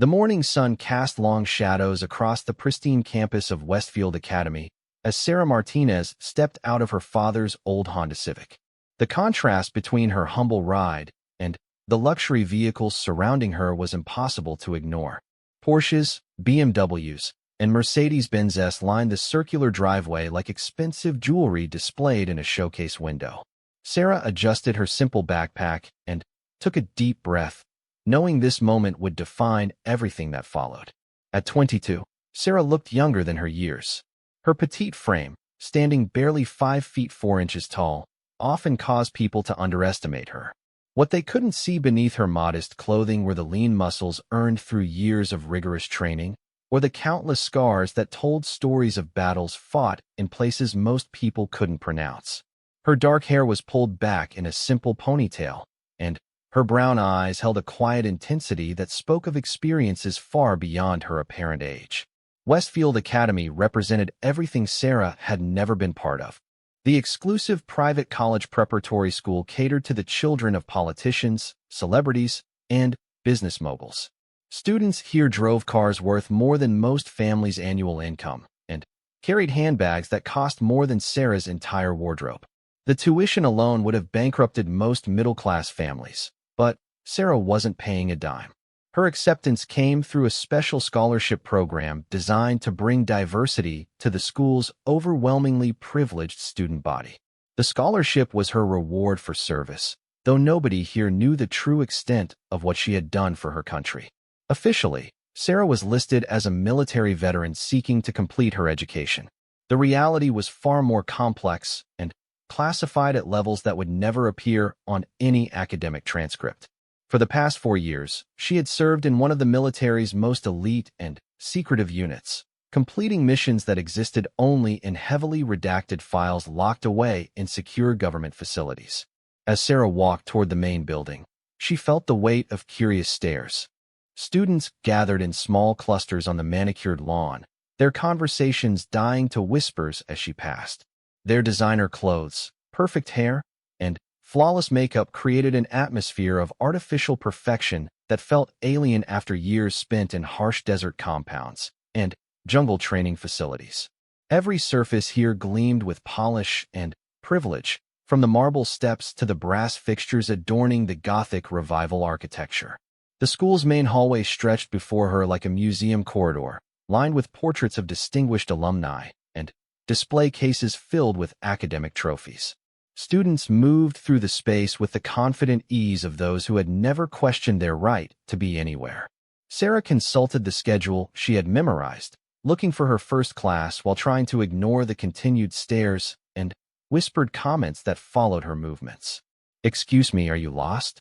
The morning sun cast long shadows across the pristine campus of Westfield Academy as Sarah Martinez stepped out of her father's old Honda Civic. The contrast between her humble ride and the luxury vehicles surrounding her was impossible to ignore. Porsches, BMWs, and Mercedes-Benz lined the circular driveway like expensive jewelry displayed in a showcase window. Sarah adjusted her simple backpack and took a deep breath, knowing this moment would define everything that followed. At 22, Sarah looked younger than her years. Her petite frame, standing barely 5 feet 4 inches tall, often caused people to underestimate her. What they couldn't see beneath her modest clothing were the lean muscles earned through years of rigorous training, or the countless scars that told stories of battles fought in places most people couldn't pronounce. Her dark hair was pulled back in a simple ponytail, and her brown eyes held a quiet intensity that spoke of experiences far beyond her apparent age. Westfield Academy represented everything Sarah had never been part of. The exclusive private college preparatory school catered to the children of politicians, celebrities, and business moguls. Students here drove cars worth more than most families' annual income and carried handbags that cost more than Sarah's entire wardrobe. The tuition alone would have bankrupted most middle-class families, but Sarah wasn't paying a dime. Her acceptance came through a special scholarship program designed to bring diversity to the school's overwhelmingly privileged student body. The scholarship was her reward for service, though nobody here knew the true extent of what she had done for her country. Officially, Sarah was listed as a military veteran seeking to complete her education. The reality was far more complex and classified at levels that would never appear on any academic transcript. For the past 4 years, she had served in one of the military's most elite and secretive units, completing missions that existed only in heavily redacted files locked away in secure government facilities. As Sarah walked toward the main building, she felt the weight of curious stares. Students gathered in small clusters on the manicured lawn, their conversations dying to whispers as she passed. Their designer clothes, perfect hair, and flawless makeup created an atmosphere of artificial perfection that felt alien after years spent in harsh desert compounds and jungle training facilities. Every surface here gleamed with polish and privilege, from the marble steps to the brass fixtures adorning the Gothic Revival architecture. The school's main hallway stretched before her like a museum corridor, lined with portraits of distinguished alumni and display cases filled with academic trophies. Students moved through the space with the confident ease of those who had never questioned their right to be anywhere. Sarah consulted the schedule she had memorized, looking for her first class while trying to ignore the continued stares and whispered comments that followed her movements. "Excuse me, are you lost?"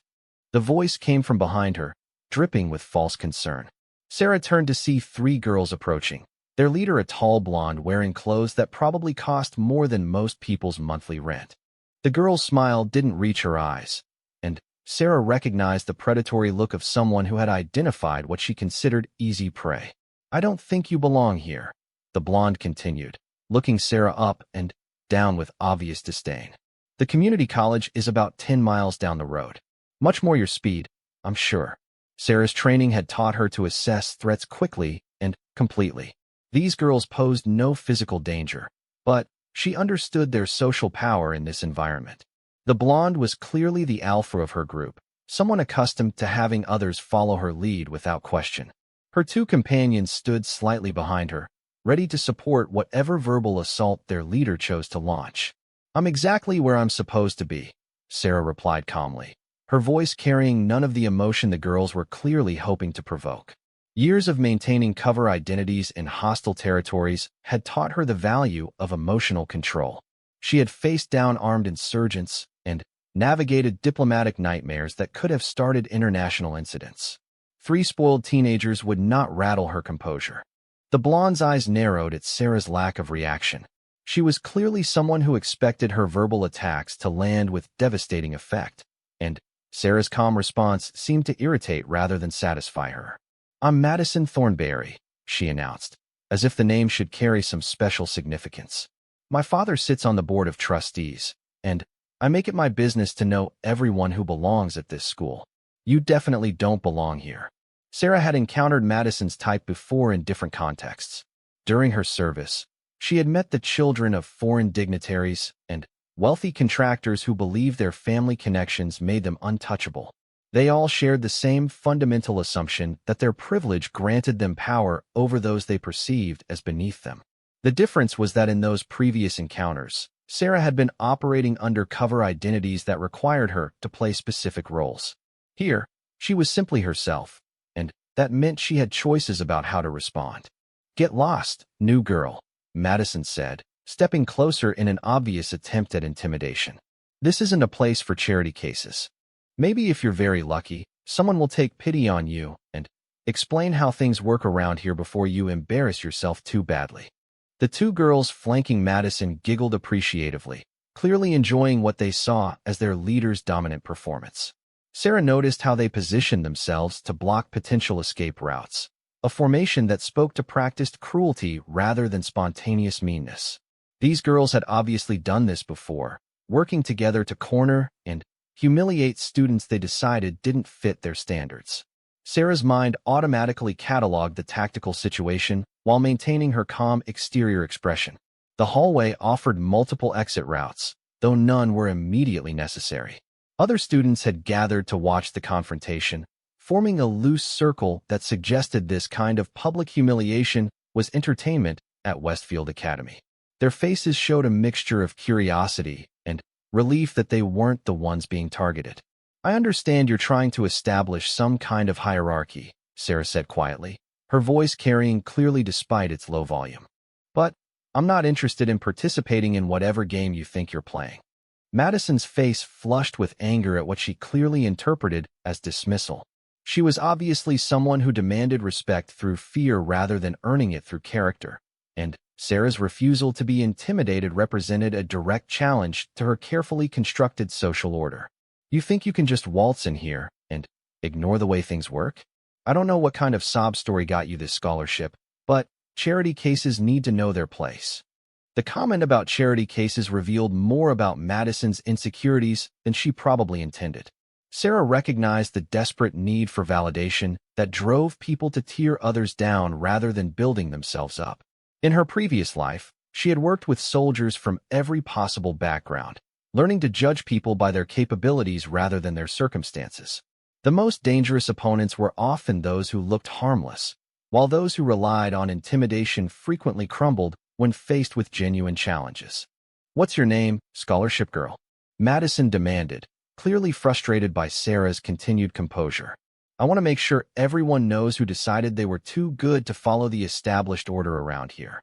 The voice came from behind her, dripping with false concern. Sarah turned to see 3 girls approaching, their leader a tall blonde wearing clothes that probably cost more than most people's monthly rent. The girl's smile didn't reach her eyes, and Sarah recognized the predatory look of someone who had identified what she considered easy prey. "I don't think you belong here," the blonde continued, looking Sarah up and down with obvious disdain. "The community college is about 10 miles down the road. Much more your speed, I'm sure." Sarah's training had taught her to assess threats quickly and completely. These girls posed no physical danger, but she understood their social power in this environment. The blonde was clearly the alpha of her group, someone accustomed to having others follow her lead without question. Her 2 companions stood slightly behind her, ready to support whatever verbal assault their leader chose to launch. "I'm exactly where I'm supposed to be," Sarah replied calmly, her voice carrying none of the emotion the girls were clearly hoping to provoke. Years of maintaining cover identities in hostile territories had taught her the value of emotional control. She had faced down armed insurgents and navigated diplomatic nightmares that could have started international incidents. 3 spoiled teenagers would not rattle her composure. The blonde's eyes narrowed at Sarah's lack of reaction. She was clearly someone who expected her verbal attacks to land with devastating effect, and Sarah's calm response seemed to irritate rather than satisfy her. "I'm Madison Thornberry," she announced, as if the name should carry some special significance. "My father sits on the board of trustees, and I make it my business to know everyone who belongs at this school. You definitely don't belong here." Sarah had encountered Madison's type before in different contexts. During her service, she had met the children of foreign dignitaries and wealthy contractors who believed their family connections made them untouchable. They all shared the same fundamental assumption that their privilege granted them power over those they perceived as beneath them. The difference was that in those previous encounters, Sarah had been operating undercover identities that required her to play specific roles. Here, she was simply herself, and that meant she had choices about how to respond. "Get lost, new girl," Madison said, stepping closer in an obvious attempt at intimidation. "This isn't a place for charity cases. Maybe if you're very lucky, someone will take pity on you and explain how things work around here before you embarrass yourself too badly." The two girls flanking Madison giggled appreciatively, clearly enjoying what they saw as their leader's dominant performance. Sarah noticed how they positioned themselves to block potential escape routes, a formation that spoke to practiced cruelty rather than spontaneous meanness. These girls had obviously done this before, working together to corner and humiliate students they decided didn't fit their standards. Sarah's mind automatically cataloged the tactical situation while maintaining her calm exterior expression. The hallway offered multiple exit routes, though none were immediately necessary. Other students had gathered to watch the confrontation, forming a loose circle that suggested this kind of public humiliation was entertainment at Westfield Academy. Their faces showed a mixture of curiosity and relief that they weren't the ones being targeted. "I understand you're trying to establish some kind of hierarchy," Sarah said quietly, her voice carrying clearly despite its low volume. "But I'm not interested in participating in whatever game you think you're playing." Madison's face flushed with anger at what she clearly interpreted as dismissal. She was obviously someone who demanded respect through fear rather than earning it through character, and Sarah's refusal to be intimidated represented a direct challenge to her carefully constructed social order. "You think you can just waltz in here and ignore the way things work? I don't know what kind of sob story got you this scholarship, but charity cases need to know their place." The comment about charity cases revealed more about Madison's insecurities than she probably intended. Sarah recognized the desperate need for validation that drove people to tear others down rather than building themselves up. In her previous life, she had worked with soldiers from every possible background, learning to judge people by their capabilities rather than their circumstances. The most dangerous opponents were often those who looked harmless, while those who relied on intimidation frequently crumbled when faced with genuine challenges. "What's your name, scholarship girl?" Madison demanded, clearly frustrated by Sarah's continued composure. "I want to make sure everyone knows who decided they were too good to follow the established order around here."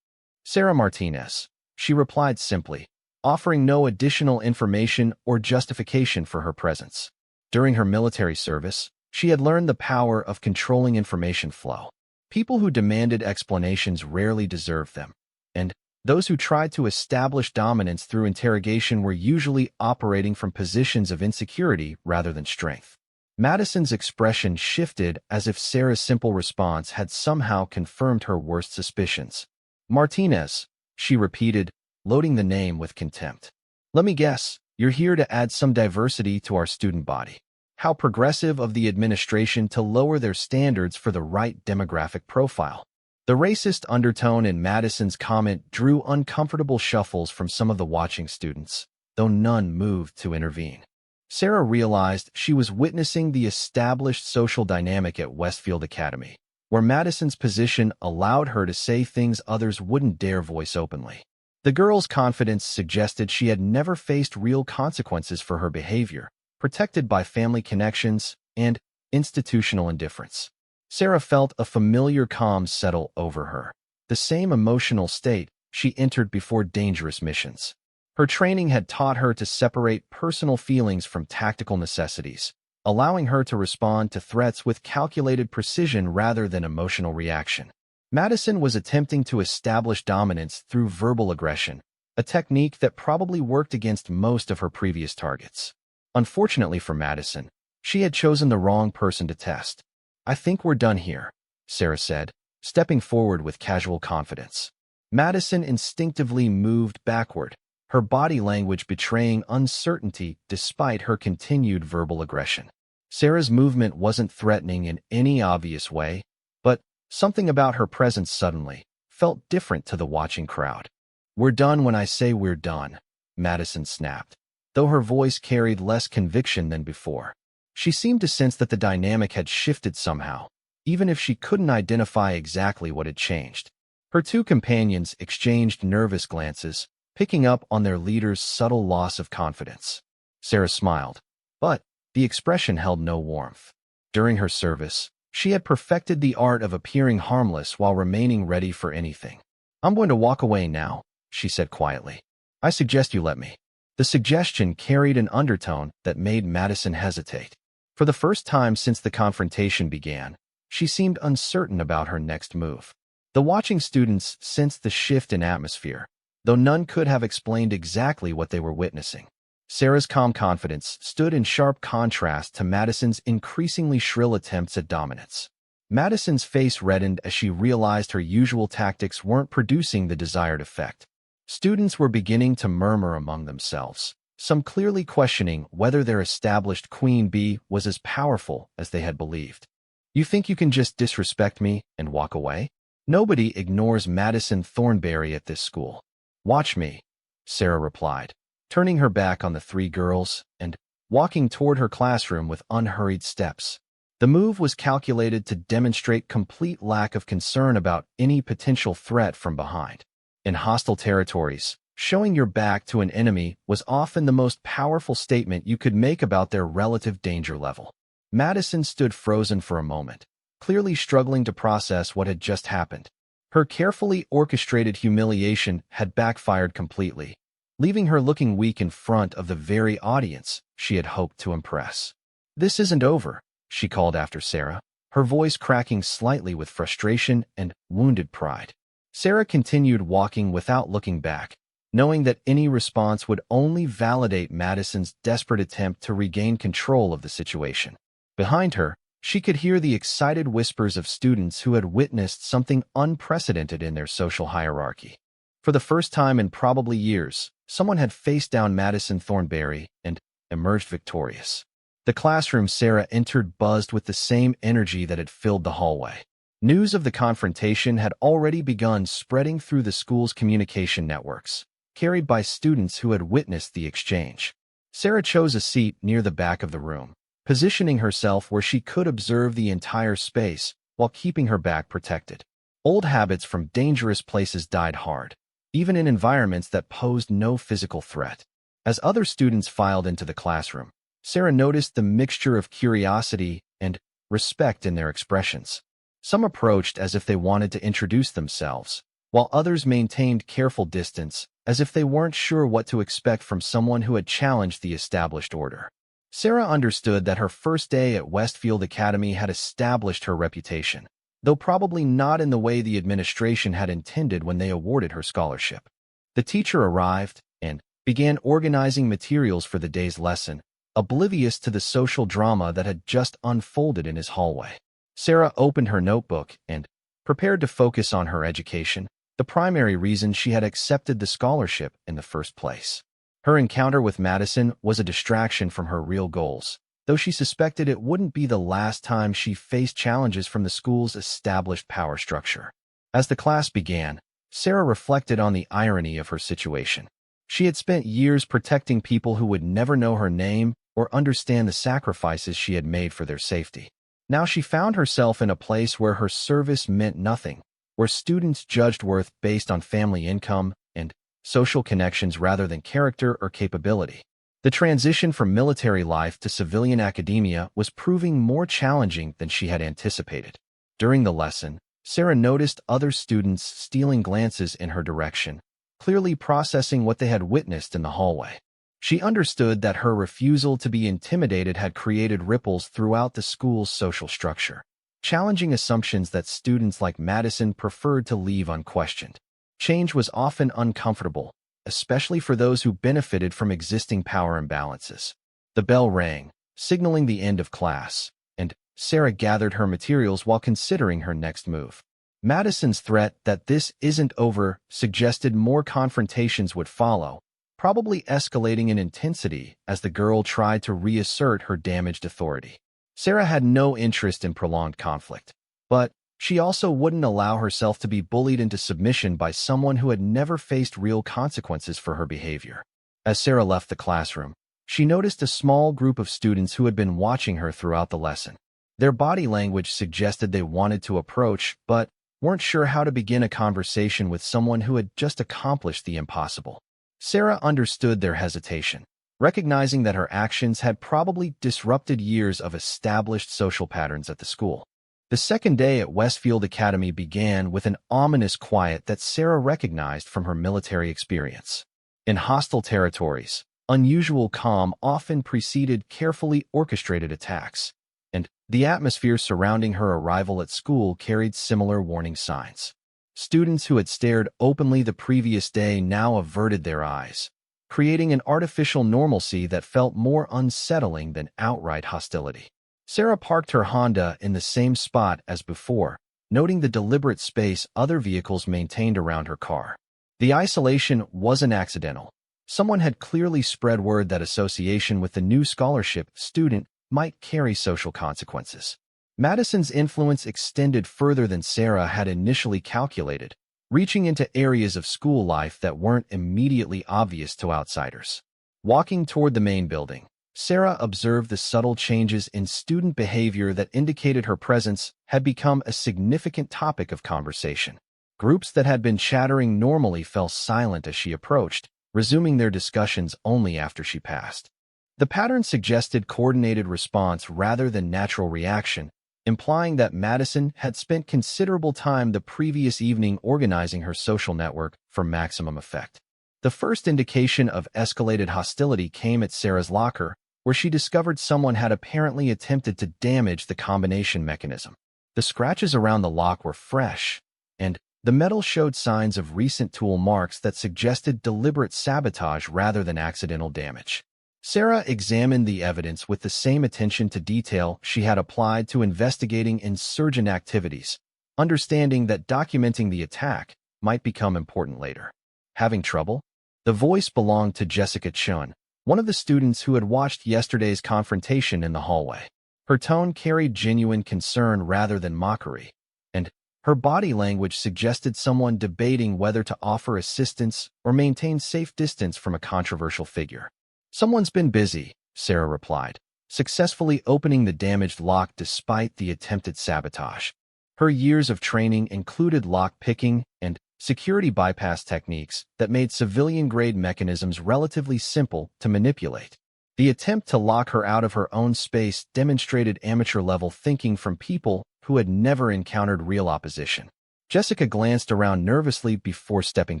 "Sarah Martinez," she replied simply, offering no additional information or justification for her presence. During her military service, she had learned the power of controlling information flow. People who demanded explanations rarely deserved them, and those who tried to establish dominance through interrogation were usually operating from positions of insecurity rather than strength. Madison's expression shifted as if Sarah's simple response had somehow confirmed her worst suspicions. "Martinez," she repeated, loading the name with contempt. "Let me guess, you're here to add some diversity to our student body. How progressive of the administration to lower their standards for the right demographic profile." The racist undertone in Madison's comment drew uncomfortable shuffles from some of the watching students, though none moved to intervene. Sarah realized she was witnessing the established social dynamic at Westfield Academy, where Madison's position allowed her to say things others wouldn't dare voice openly. The girl's confidence suggested she had never faced real consequences for her behavior, protected by family connections and institutional indifference. Sarah felt a familiar calm settle over her, the same emotional state she entered before dangerous missions. Her training had taught her to separate personal feelings from tactical necessities, allowing her to respond to threats with calculated precision rather than emotional reaction. Madison was attempting to establish dominance through verbal aggression, a technique that probably worked against most of her previous targets. Unfortunately for Madison, she had chosen the wrong person to test. "I think we're done here," Sarah said, stepping forward with casual confidence. Madison instinctively moved backward, her body language betraying uncertainty despite her continued verbal aggression. Sarah's movement wasn't threatening in any obvious way, but something about her presence suddenly felt different to the watching crowd. "We're done when I say we're done," Madison snapped, though her voice carried less conviction than before. She seemed to sense that the dynamic had shifted somehow, even if she couldn't identify exactly what had changed. Her two companions exchanged nervous glances, picking up on their leader's subtle loss of confidence. Sarah smiled, but the expression held no warmth. During her service, she had perfected the art of appearing harmless while remaining ready for anything. "I'm going to walk away now," she said quietly. "I suggest you let me." The suggestion carried an undertone that made Madison hesitate. For the first time since the confrontation began, she seemed uncertain about her next move. The watching students sensed the shift in atmosphere, though none could have explained exactly what they were witnessing. Sarah's calm confidence stood in sharp contrast to Madison's increasingly shrill attempts at dominance. Madison's face reddened as she realized her usual tactics weren't producing the desired effect. Students were beginning to murmur among themselves, some clearly questioning whether their established queen bee was as powerful as they had believed. "You think you can just disrespect me and walk away?" "Nobody ignores Madison Thornberry at this school." "Watch me," Sarah replied, turning her back on the three girls and walking toward her classroom with unhurried steps. The move was calculated to demonstrate complete lack of concern about any potential threat from behind. In hostile territories, showing your back to an enemy was often the most powerful statement you could make about their relative danger level. Madison stood frozen for a moment, clearly struggling to process what had just happened. Her carefully orchestrated humiliation had backfired completely, leaving her looking weak in front of the very audience she had hoped to impress. "This isn't over," she called after Sarah, her voice cracking slightly with frustration and wounded pride. Sarah continued walking without looking back, knowing that any response would only validate Madison's desperate attempt to regain control of the situation. Behind her, she could hear the excited whispers of students who had witnessed something unprecedented in their social hierarchy. For the first time in probably years, someone had faced down Madison Thornberry and emerged victorious. The classroom Sarah entered buzzed with the same energy that had filled the hallway. News of the confrontation had already begun spreading through the school's communication networks, carried by students who had witnessed the exchange. Sarah chose a seat near the back of the room, positioning herself where she could observe the entire space while keeping her back protected. Old habits from dangerous places died hard, even in environments that posed no physical threat. As other students filed into the classroom, Sarah noticed the mixture of curiosity and respect in their expressions. Some approached as if they wanted to introduce themselves, while others maintained careful distance as if they weren't sure what to expect from someone who had challenged the established order. Sarah understood that her first day at Westfield Academy had established her reputation, though probably not in the way the administration had intended when they awarded her scholarship. The teacher arrived and began organizing materials for the day's lesson, oblivious to the social drama that had just unfolded in his hallway. Sarah opened her notebook and prepared to focus on her education, the primary reason she had accepted the scholarship in the first place. Her encounter with Madison was a distraction from her real goals, though she suspected it wouldn't be the last time she faced challenges from the school's established power structure. As the class began, Sarah reflected on the irony of her situation. She had spent years protecting people who would never know her name or understand the sacrifices she had made for their safety. Now she found herself in a place where her service meant nothing, where students judged worth based on family income and social connections rather than character or capability. The transition from military life to civilian academia was proving more challenging than she had anticipated. During the lesson, Sarah noticed other students stealing glances in her direction, clearly processing what they had witnessed in the hallway. She understood that her refusal to be intimidated had created ripples throughout the school's social structure, challenging assumptions that students like Madison preferred to leave unquestioned. Change was often uncomfortable, especially for those who benefited from existing power imbalances. The bell rang, signaling the end of class, and Sarah gathered her materials while considering her next move. Madison's threat that this isn't over suggested more confrontations would follow, probably escalating in intensity as the girl tried to reassert her damaged authority. Sarah had no interest in prolonged conflict, but she also wouldn't allow herself to be bullied into submission by someone who had never faced real consequences for her behavior. As Sarah left the classroom, she noticed a small group of students who had been watching her throughout the lesson. Their body language suggested they wanted to approach, but weren't sure how to begin a conversation with someone who had just accomplished the impossible. Sarah understood their hesitation, recognizing that her actions had probably disrupted years of established social patterns at the school. The second day at Westfield Academy began with an ominous quiet that Sarah recognized from her military experience. In hostile territories, unusual calm often preceded carefully orchestrated attacks, and the atmosphere surrounding her arrival at school carried similar warning signs. Students who had stared openly the previous day now averted their eyes, creating an artificial normalcy that felt more unsettling than outright hostility. Sarah parked her Honda in the same spot as before, noting the deliberate space other vehicles maintained around her car. The isolation wasn't accidental. Someone had clearly spread word that association with the new scholarship student might carry social consequences. Madison's influence extended further than Sarah had initially calculated, reaching into areas of school life that weren't immediately obvious to outsiders. Walking toward the main building, Sarah observed the subtle changes in student behavior that indicated her presence had become a significant topic of conversation. Groups that had been chattering normally fell silent as she approached, resuming their discussions only after she passed. The pattern suggested coordinated response rather than natural reaction, implying that Madison had spent considerable time the previous evening organizing her social network for maximum effect. The first indication of escalated hostility came at Sarah's locker, where she discovered someone had apparently attempted to damage the combination mechanism. The scratches around the lock were fresh, and the metal showed signs of recent tool marks that suggested deliberate sabotage rather than accidental damage. Sarah examined the evidence with the same attention to detail she had applied to investigating insurgent activities, understanding that documenting the attack might become important later. Having trouble? The voice belonged to Jessica Chun, one of the students who had watched yesterday's confrontation in the hallway. Her tone carried genuine concern rather than mockery, and her body language suggested someone debating whether to offer assistance or maintain safe distance from a controversial figure. "Someone's been busy," Sarah replied, successfully opening the damaged lock despite the attempted sabotage. Her years of training included lock-picking and security bypass techniques that made civilian-grade mechanisms relatively simple to manipulate. The attempt to lock her out of her own space demonstrated amateur-level thinking from people who had never encountered real opposition. Jessica glanced around nervously before stepping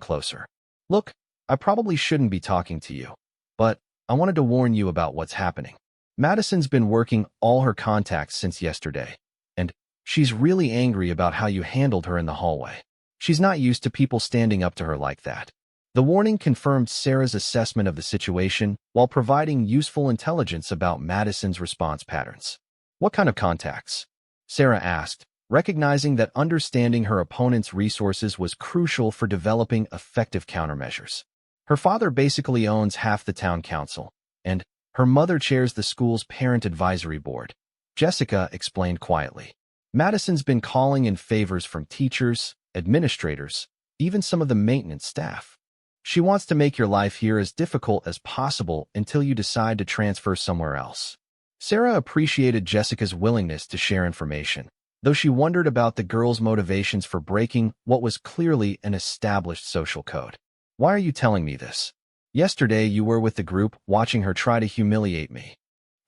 closer. "Look, I probably shouldn't be talking to you, but I wanted to warn you about what's happening. Madison's been working all her contacts since yesterday, and she's really angry about how you handled her in the hallway. She's not used to people standing up to her like that." The warning confirmed Sarah's assessment of the situation while providing useful intelligence about Madison's response patterns. "What kind of contacts?" Sarah asked, recognizing that understanding her opponent's resources was crucial for developing effective countermeasures. Her father basically owns half the town council, and her mother chairs the school's parent advisory board, Jessica explained quietly. Madison's been calling in favors from teachers, administrators, even some of the maintenance staff. She wants to make your life here as difficult as possible until you decide to transfer somewhere else. Sarah appreciated Jessica's willingness to share information, though she wondered about the girl's motivations for breaking what was clearly an established social code. "Why are you telling me this? Yesterday you were with the group watching her try to humiliate me."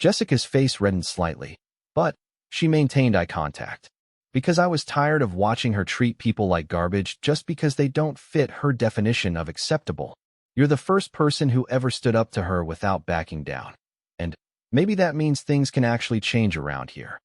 Jessica's face reddened slightly, but she maintained eye contact. "Because I was tired of watching her treat people like garbage just because they don't fit her definition of acceptable. You're the first person who ever stood up to her without backing down. And maybe that means things can actually change around here."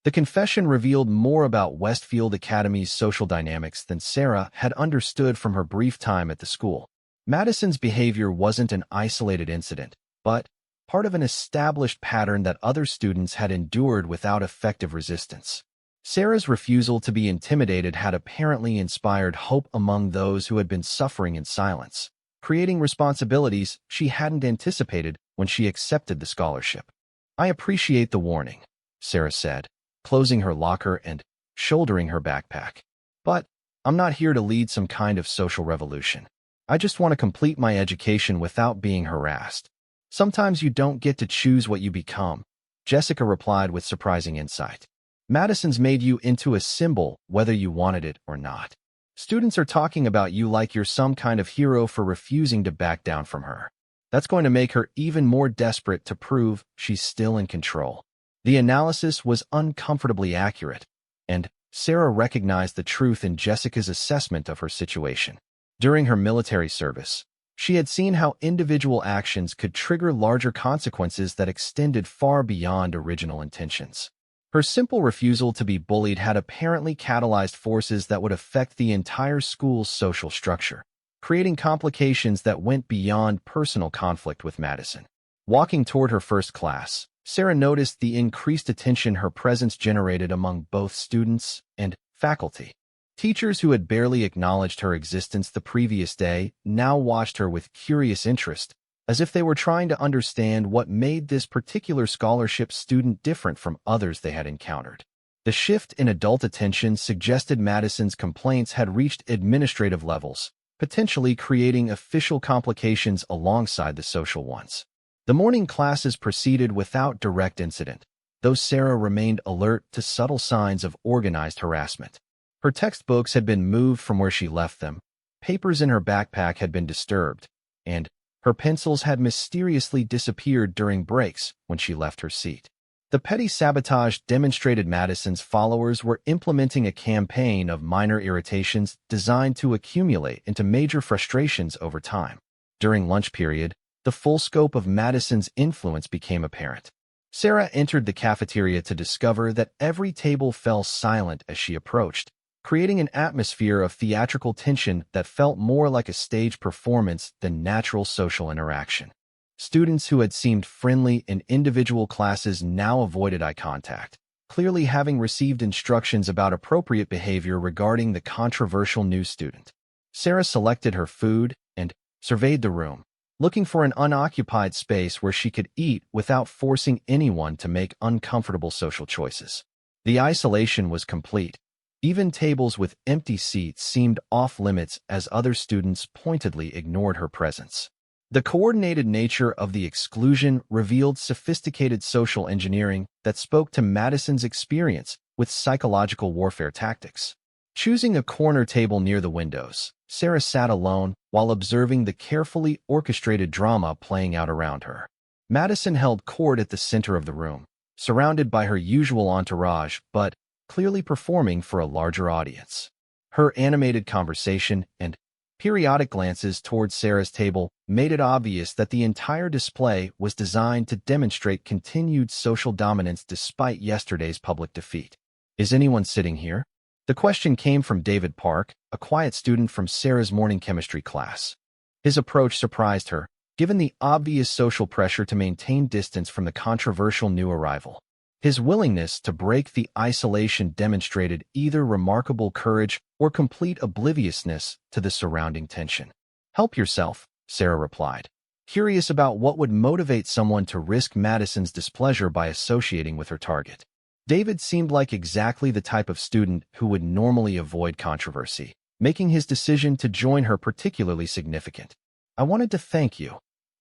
The confession revealed more about Westfield Academy's social dynamics than Sarah had understood from her brief time at the school. Madison's behavior wasn't an isolated incident, but part of an established pattern that other students had endured without effective resistance. Sarah's refusal to be intimidated had apparently inspired hope among those who had been suffering in silence, creating responsibilities she hadn't anticipated when she accepted the scholarship. "I appreciate the warning. Sarah said, closing her locker and shouldering her backpack. "But I'm not here to lead some kind of social revolution. I just want to complete my education without being harassed." "Sometimes you don't get to choose what you become," Jessica replied with surprising insight. "Madison's made you into a symbol whether you wanted it or not. Students are talking about you like you're some kind of hero for refusing to back down from her. That's going to make her even more desperate to prove she's still in control." The analysis was uncomfortably accurate, and Sarah recognized the truth in Jessica's assessment of her situation. During her military service, she had seen how individual actions could trigger larger consequences that extended far beyond original intentions. Her simple refusal to be bullied had apparently catalyzed forces that would affect the entire school's social structure, creating complications that went beyond personal conflict with Madison. Walking toward her first class, Sarah noticed the increased attention her presence generated among both students and faculty. Teachers who had barely acknowledged her existence the previous day now watched her with curious interest, as if they were trying to understand what made this particular scholarship student different from others they had encountered. The shift in adult attention suggested Madison's complaints had reached administrative levels, potentially creating official complications alongside the social ones. The morning classes proceeded without direct incident, though Sarah remained alert to subtle signs of organized harassment. Her textbooks had been moved from where she left them, papers in her backpack had been disturbed, and her pencils had mysteriously disappeared during breaks when she left her seat. The petty sabotage demonstrated Madison's followers were implementing a campaign of minor irritations designed to accumulate into major frustrations over time. During lunch period, the full scope of Madison's influence became apparent. Sarah entered the cafeteria to discover that every table fell silent as she approached, creating an atmosphere of theatrical tension that felt more like a stage performance than natural social interaction. Students who had seemed friendly in individual classes now avoided eye contact, clearly having received instructions about appropriate behavior regarding the controversial new student. Sarah selected her food and surveyed the room, looking for an unoccupied space where she could eat without forcing anyone to make uncomfortable social choices. The isolation was complete. Even tables with empty seats seemed off-limits as other students pointedly ignored her presence. The coordinated nature of the exclusion revealed sophisticated social engineering that spoke to Madison's experience with psychological warfare tactics. Choosing a corner table near the windows, Sarah sat alone while observing the carefully orchestrated drama playing out around her. Madison held court at the center of the room, surrounded by her usual entourage, but clearly performing for a larger audience. Her animated conversation and periodic glances towards Sarah's table made it obvious that the entire display was designed to demonstrate continued social dominance despite yesterday's public defeat. "Is anyone sitting here?" The question came from David Park, a quiet student from Sarah's morning chemistry class. His approach surprised her, given the obvious social pressure to maintain distance from the controversial new arrival. His willingness to break the isolation demonstrated either remarkable courage or complete obliviousness to the surrounding tension. "Help yourself," Sarah replied, curious about what would motivate someone to risk Madison's displeasure by associating with her target. David seemed like exactly the type of student who would normally avoid controversy, making his decision to join her particularly significant. "I wanted to thank you,"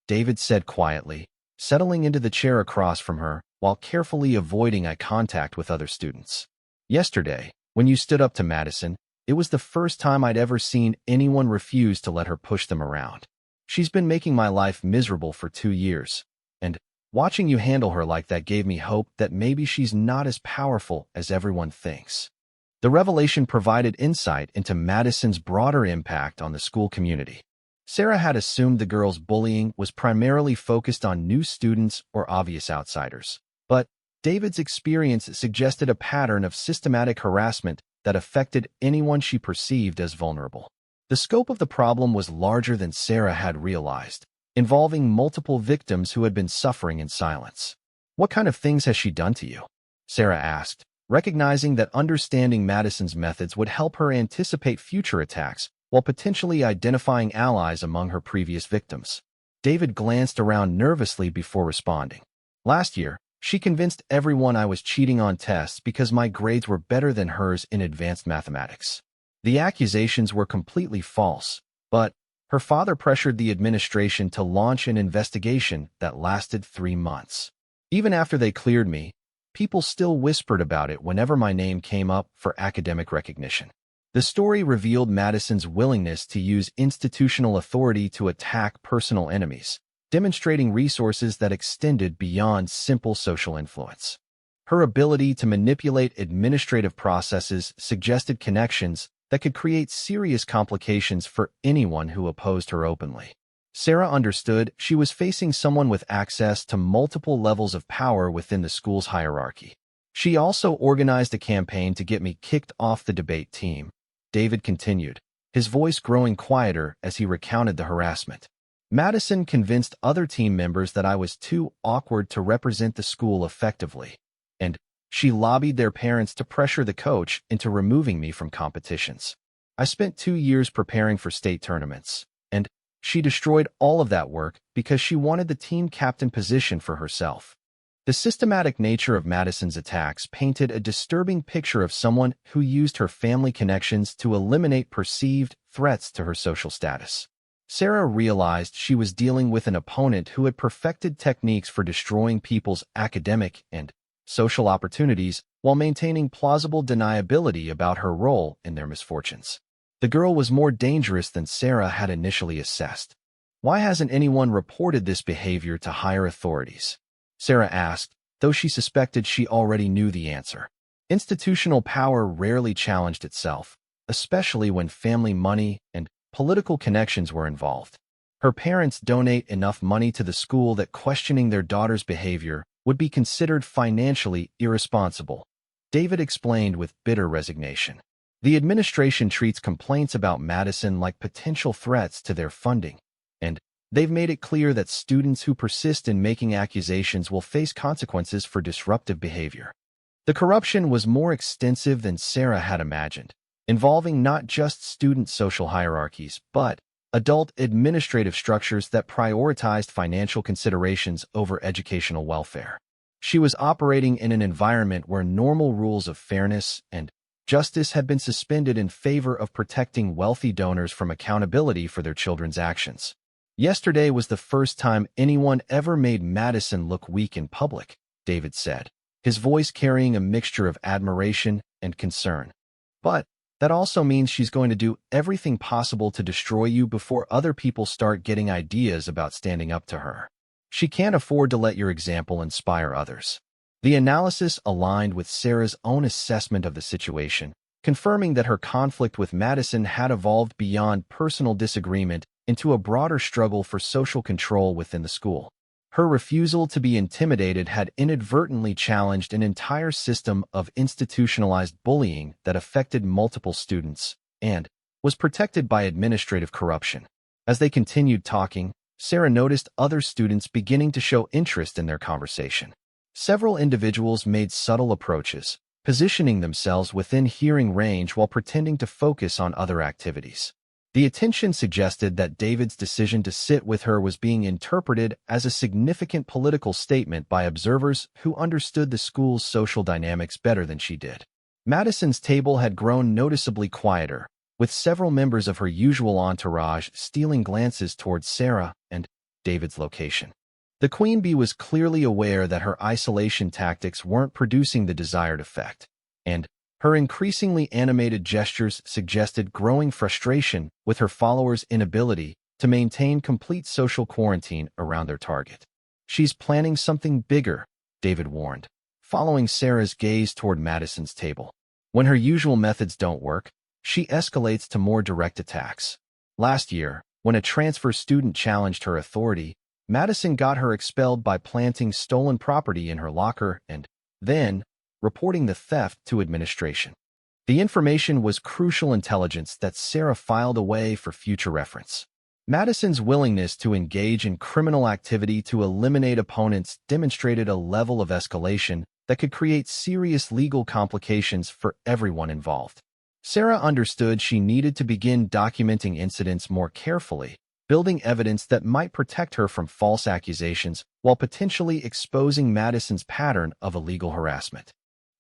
David said quietly, settling into the chair across from her while carefully avoiding eye contact with other students. "Yesterday, when you stood up to Madison, it was the first time I'd ever seen anyone refuse to let her push them around. She's been making my life miserable for 2 years, and watching you handle her like that gave me hope that maybe she's not as powerful as everyone thinks." The revelation provided insight into Madison's broader impact on the school community. Sarah had assumed the girl's bullying was primarily focused on new students or obvious outsiders, but David's experience suggested a pattern of systematic harassment that affected anyone she perceived as vulnerable. The scope of the problem was larger than Sarah had realized, involving multiple victims who had been suffering in silence. "What kind of things has she done to you?" Sarah asked, recognizing that understanding Madison's methods would help her anticipate future attacks while potentially identifying allies among her previous victims. David glanced around nervously before responding. "Last year, She convinced everyone I was cheating on tests because my grades were better than hers in advanced mathematics. The accusations were completely false, but her father pressured the administration to launch an investigation that lasted 3 months. Even after they cleared me, people still whispered about it whenever my name came up for academic recognition. The story revealed Madison's willingness to use institutional authority to attack personal enemies, demonstrating resources that extended beyond simple social influence. Her ability to manipulate administrative processes suggested connections that could create serious complications for anyone who opposed her openly. Sarah understood she was facing someone with access to multiple levels of power within the school's hierarchy. She also organized a campaign to get me kicked off the debate team. David continued, his voice growing quieter as he recounted the harassment. Madison convinced other team members that I was too awkward to represent the school effectively, and she lobbied their parents to pressure the coach into removing me from competitions. I spent 2 years preparing for state tournaments, and she destroyed all of that work because she wanted the team captain position for herself. The systematic nature of Madison's attacks painted a disturbing picture of someone who used her family connections to eliminate perceived threats to her social status. Sarah realized she was dealing with an opponent who had perfected techniques for destroying people's academic and social opportunities while maintaining plausible deniability about her role in their misfortunes. The girl was more dangerous than Sarah had initially assessed. Why hasn't anyone reported this behavior to higher authorities? Sarah asked, though she suspected she already knew the answer. Institutional power rarely challenged itself, especially when family money and political connections were involved. Her parents donate enough money to the school that questioning their daughter's behavior would be considered financially irresponsible. David explained with bitter resignation. The administration treats complaints about Madison like potential threats to their funding, and they've made it clear that students who persist in making accusations will face consequences for disruptive behavior. The corruption was more extensive than Sarah had imagined, involving not just student social hierarchies, but adult administrative structures that prioritized financial considerations over educational welfare. She was operating in an environment where normal rules of fairness and justice had been suspended in favor of protecting wealthy donors from accountability for their children's actions. Yesterday was the first time anyone ever made Madison look weak in public, David said, his voice carrying a mixture of admiration and concern. But that also means she's going to do everything possible to destroy you before other people start getting ideas about standing up to her. She can't afford to let your example inspire others. The analysis aligned with Sarah's own assessment of the situation, confirming that her conflict with Madison had evolved beyond personal disagreement into a broader struggle for social control within the school. Her refusal to be intimidated had inadvertently challenged an entire system of institutionalized bullying that affected multiple students and was protected by administrative corruption. As they continued talking, Sarah noticed other students beginning to show interest in their conversation. Several individuals made subtle approaches, positioning themselves within hearing range while pretending to focus on other activities. The attention suggested that David's decision to sit with her was being interpreted as a significant political statement by observers who understood the school's social dynamics better than she did. Madison's table had grown noticeably quieter, with several members of her usual entourage stealing glances towards Sarah and David's location. The queen bee was clearly aware that her isolation tactics weren't producing the desired effect, and her increasingly animated gestures suggested growing frustration with her followers' inability to maintain complete social quarantine around their target. She's planning something bigger, David warned, following Sarah's gaze toward Madison's table. When her usual methods don't work, she escalates to more direct attacks. Last year, when a transfer student challenged her authority, Madison got her expelled by planting stolen property in her locker and then reporting the theft to administration. The information was crucial intelligence that Sarah filed away for future reference. Madison's willingness to engage in criminal activity to eliminate opponents demonstrated a level of escalation that could create serious legal complications for everyone involved. Sarah understood she needed to begin documenting incidents more carefully, building evidence that might protect her from false accusations while potentially exposing Madison's pattern of illegal harassment.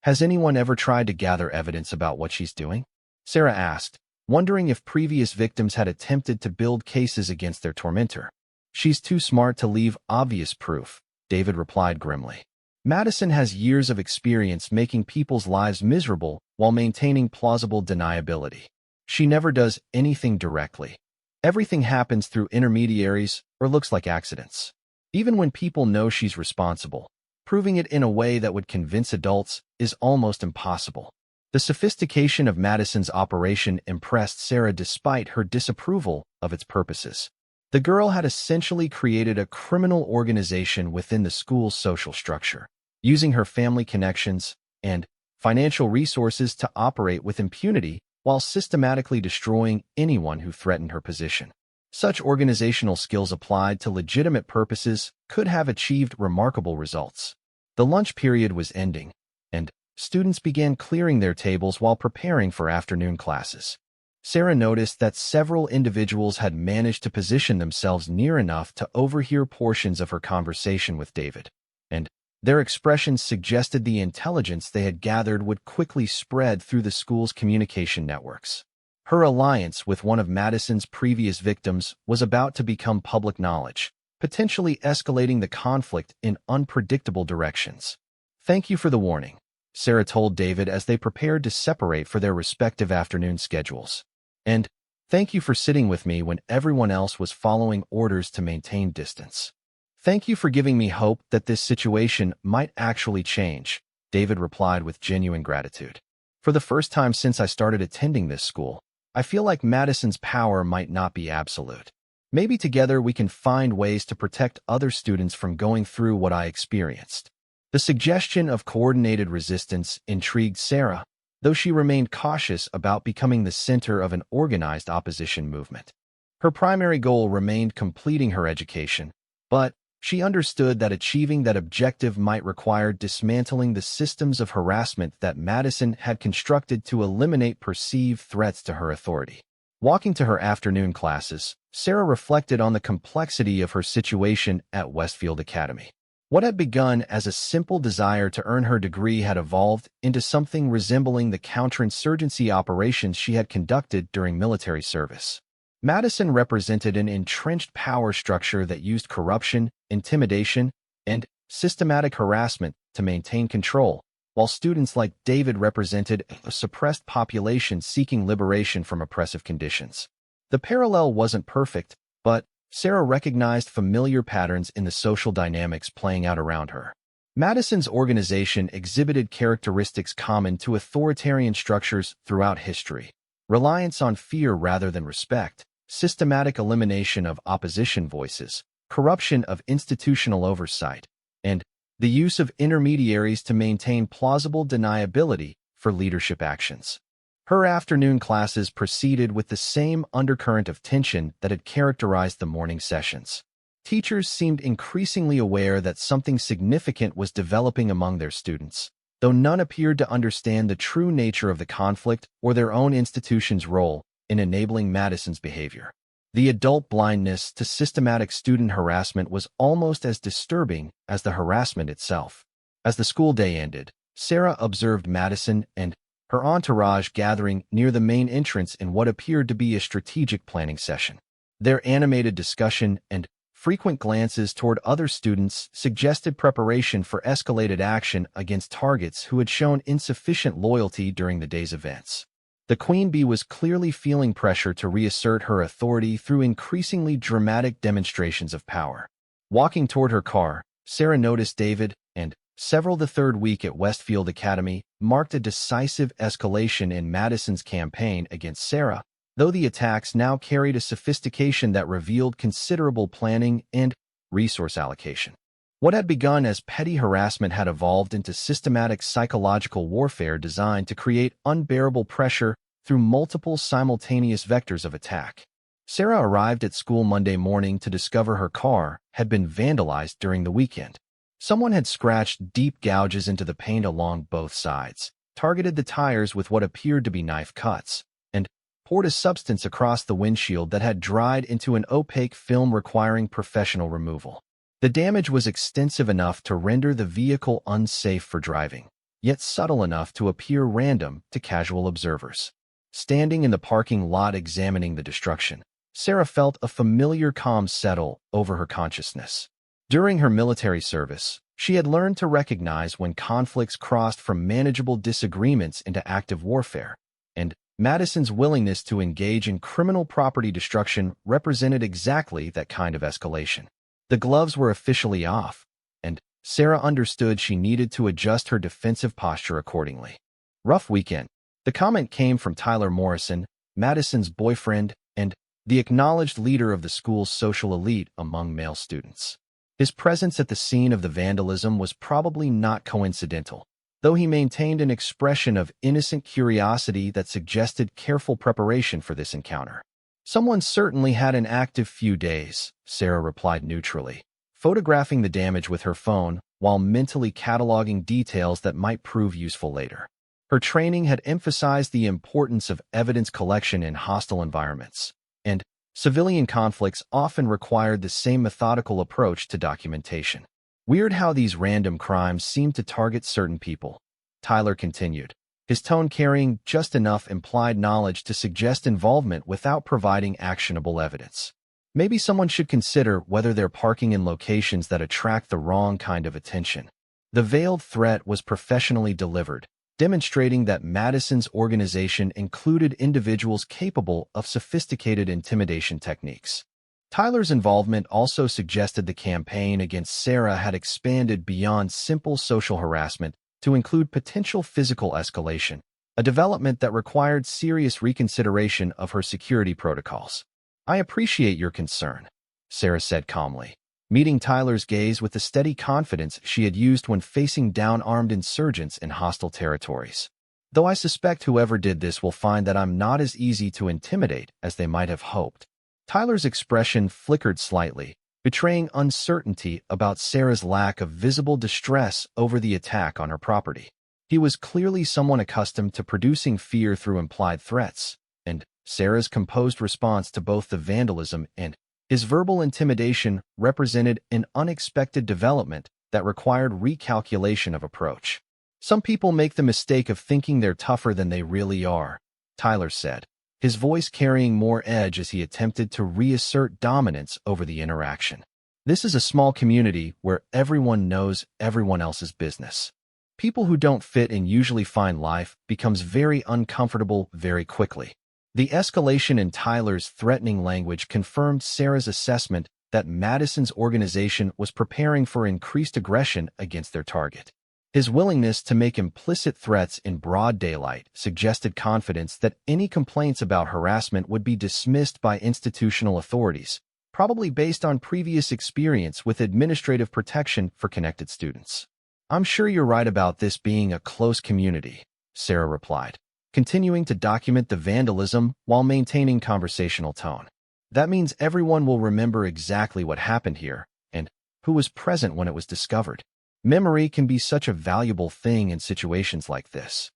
Has anyone ever tried to gather evidence about what she's doing? Sarah asked, wondering if previous victims had attempted to build cases against their tormentor. She's too smart to leave obvious proof, David replied grimly. Madison has years of experience making people's lives miserable while maintaining plausible deniability. She never does anything directly. Everything happens through intermediaries or looks like accidents. Even when people know she's responsible, proving it in a way that would convince adults is almost impossible. The sophistication of Madison's operation impressed Sarah despite her disapproval of its purposes. The girl had essentially created a criminal organization within the school's social structure, using her family connections and financial resources to operate with impunity while systematically destroying anyone who threatened her position. Such organizational skills applied to legitimate purposes could have achieved remarkable results. The lunch period was ending, and students began clearing their tables while preparing for afternoon classes. Sarah noticed that several individuals had managed to position themselves near enough to overhear portions of her conversation with David, and their expressions suggested the intelligence they had gathered would quickly spread through the school's communication networks. Her alliance with one of Madison's previous victims was about to become public knowledge, potentially escalating the conflict in unpredictable directions. "Thank you for the warning," Sarah told David as they prepared to separate for their respective afternoon schedules. "And thank you for sitting with me when everyone else was following orders to maintain distance." "Thank you for giving me hope that this situation might actually change," David replied with genuine gratitude. "For the first time since I started attending this school, I feel like Madison's power might not be absolute. Maybe together we can find ways to protect other students from going through what I experienced." The suggestion of coordinated resistance intrigued Sarah, though she remained cautious about becoming the center of an organized opposition movement. Her primary goal remained completing her education, but she understood that achieving that objective might require dismantling the systems of harassment that Madison had constructed to eliminate perceived threats to her authority. Walking to her afternoon classes, Sarah reflected on the complexity of her situation at Westfield Academy. What had begun as a simple desire to earn her degree had evolved into something resembling the counterinsurgency operations she had conducted during military service. Madison represented an entrenched power structure that used corruption, intimidation, and systematic harassment to maintain control, while students like David represented a suppressed population seeking liberation from oppressive conditions. The parallel wasn't perfect, but Sarah recognized familiar patterns in the social dynamics playing out around her. Madison's organization exhibited characteristics common to authoritarian structures throughout history: reliance on fear rather than respect, systematic elimination of opposition voices, corruption of institutional oversight, and the use of intermediaries to maintain plausible deniability for leadership actions. Her afternoon classes proceeded with the same undercurrent of tension that had characterized the morning sessions. Teachers seemed increasingly aware that something significant was developing among their students, though none appeared to understand the true nature of the conflict or their own institution's role in enabling Madison's behavior. The adult blindness to systematic student harassment was almost as disturbing as the harassment itself. As the school day ended, Sarah observed Madison and her entourage gathering near the main entrance in what appeared to be a strategic planning session. Their animated discussion and frequent glances toward other students suggested preparation for escalated action against targets who had shown insufficient loyalty during the day's events. The queen bee was clearly feeling pressure to reassert her authority through increasingly dramatic demonstrations of power. Walking toward her car, Sarah noticed David and several. The third week at Westfield Academy marked a decisive escalation in Madison's campaign against Sarah, though the attacks now carried a sophistication that revealed considerable planning and resource allocation. What had begun as petty harassment had evolved into systematic psychological warfare designed to create unbearable pressure through multiple simultaneous vectors of attack. Sarah arrived at school Monday morning to discover her car had been vandalized during the weekend. Someone had scratched deep gouges into the paint along both sides, targeted the tires with what appeared to be knife cuts, and poured a substance across the windshield that had dried into an opaque film requiring professional removal. The damage was extensive enough to render the vehicle unsafe for driving, yet subtle enough to appear random to casual observers. Standing in the parking lot examining the destruction, Sarah felt a familiar calm settle over her consciousness. During her military service, she had learned to recognize when conflicts crossed from manageable disagreements into active warfare, and Madison's willingness to engage in criminal property destruction represented exactly that kind of escalation. The gloves were officially off, and Sarah understood she needed to adjust her defensive posture accordingly. Rough weekend. The comment came from Tyler Morrison, Madison's boyfriend, and the acknowledged leader of the school's social elite among male students. His presence at the scene of the vandalism was probably not coincidental, though he maintained an expression of innocent curiosity that suggested careful preparation for this encounter. Someone certainly had an active few days, Sarah replied neutrally, photographing the damage with her phone while mentally cataloging details that might prove useful later. Her training had emphasized the importance of evidence collection in hostile environments, and civilian conflicts often required the same methodical approach to documentation. Weird how these random crimes seem to target certain people, Tyler continued, his tone carrying just enough implied knowledge to suggest involvement without providing actionable evidence. Maybe someone should consider whether they're parking in locations that attract the wrong kind of attention. The veiled threat was professionally delivered, demonstrating that Madison's organization included individuals capable of sophisticated intimidation techniques. Tyler's involvement also suggested the campaign against Sarah had expanded beyond simple social harassment to include potential physical escalation, a development that required serious reconsideration of her security protocols. "I appreciate your concern," Sarah said calmly, meeting Tyler's gaze with the steady confidence she had used when facing down armed insurgents in hostile territories. "Though I suspect whoever did this will find that I'm not as easy to intimidate as they might have hoped." Tyler's expression flickered slightly, betraying uncertainty about Sarah's lack of visible distress over the attack on her property. He was clearly someone accustomed to producing fear through implied threats, and Sarah's composed response to both the vandalism and his verbal intimidation represented an unexpected development that required recalculation of approach. "Some people make the mistake of thinking they're tougher than they really are," Tyler said, his voice carrying more edge as he attempted to reassert dominance over the interaction. "This is a small community where everyone knows everyone else's business. People who don't fit in usually find life becomes very uncomfortable very quickly." The escalation in Tyler's threatening language confirmed Sarah's assessment that Madison's organization was preparing for increased aggression against their target. His willingness to make implicit threats in broad daylight suggested confidence that any complaints about harassment would be dismissed by institutional authorities, probably based on previous experience with administrative protection for connected students. "I'm sure you're right about this being a close community," Sarah replied, continuing to document the vandalism while maintaining conversational tone. "That means everyone will remember exactly what happened here and who was present when it was discovered. Memory can be such a valuable thing in situations like this."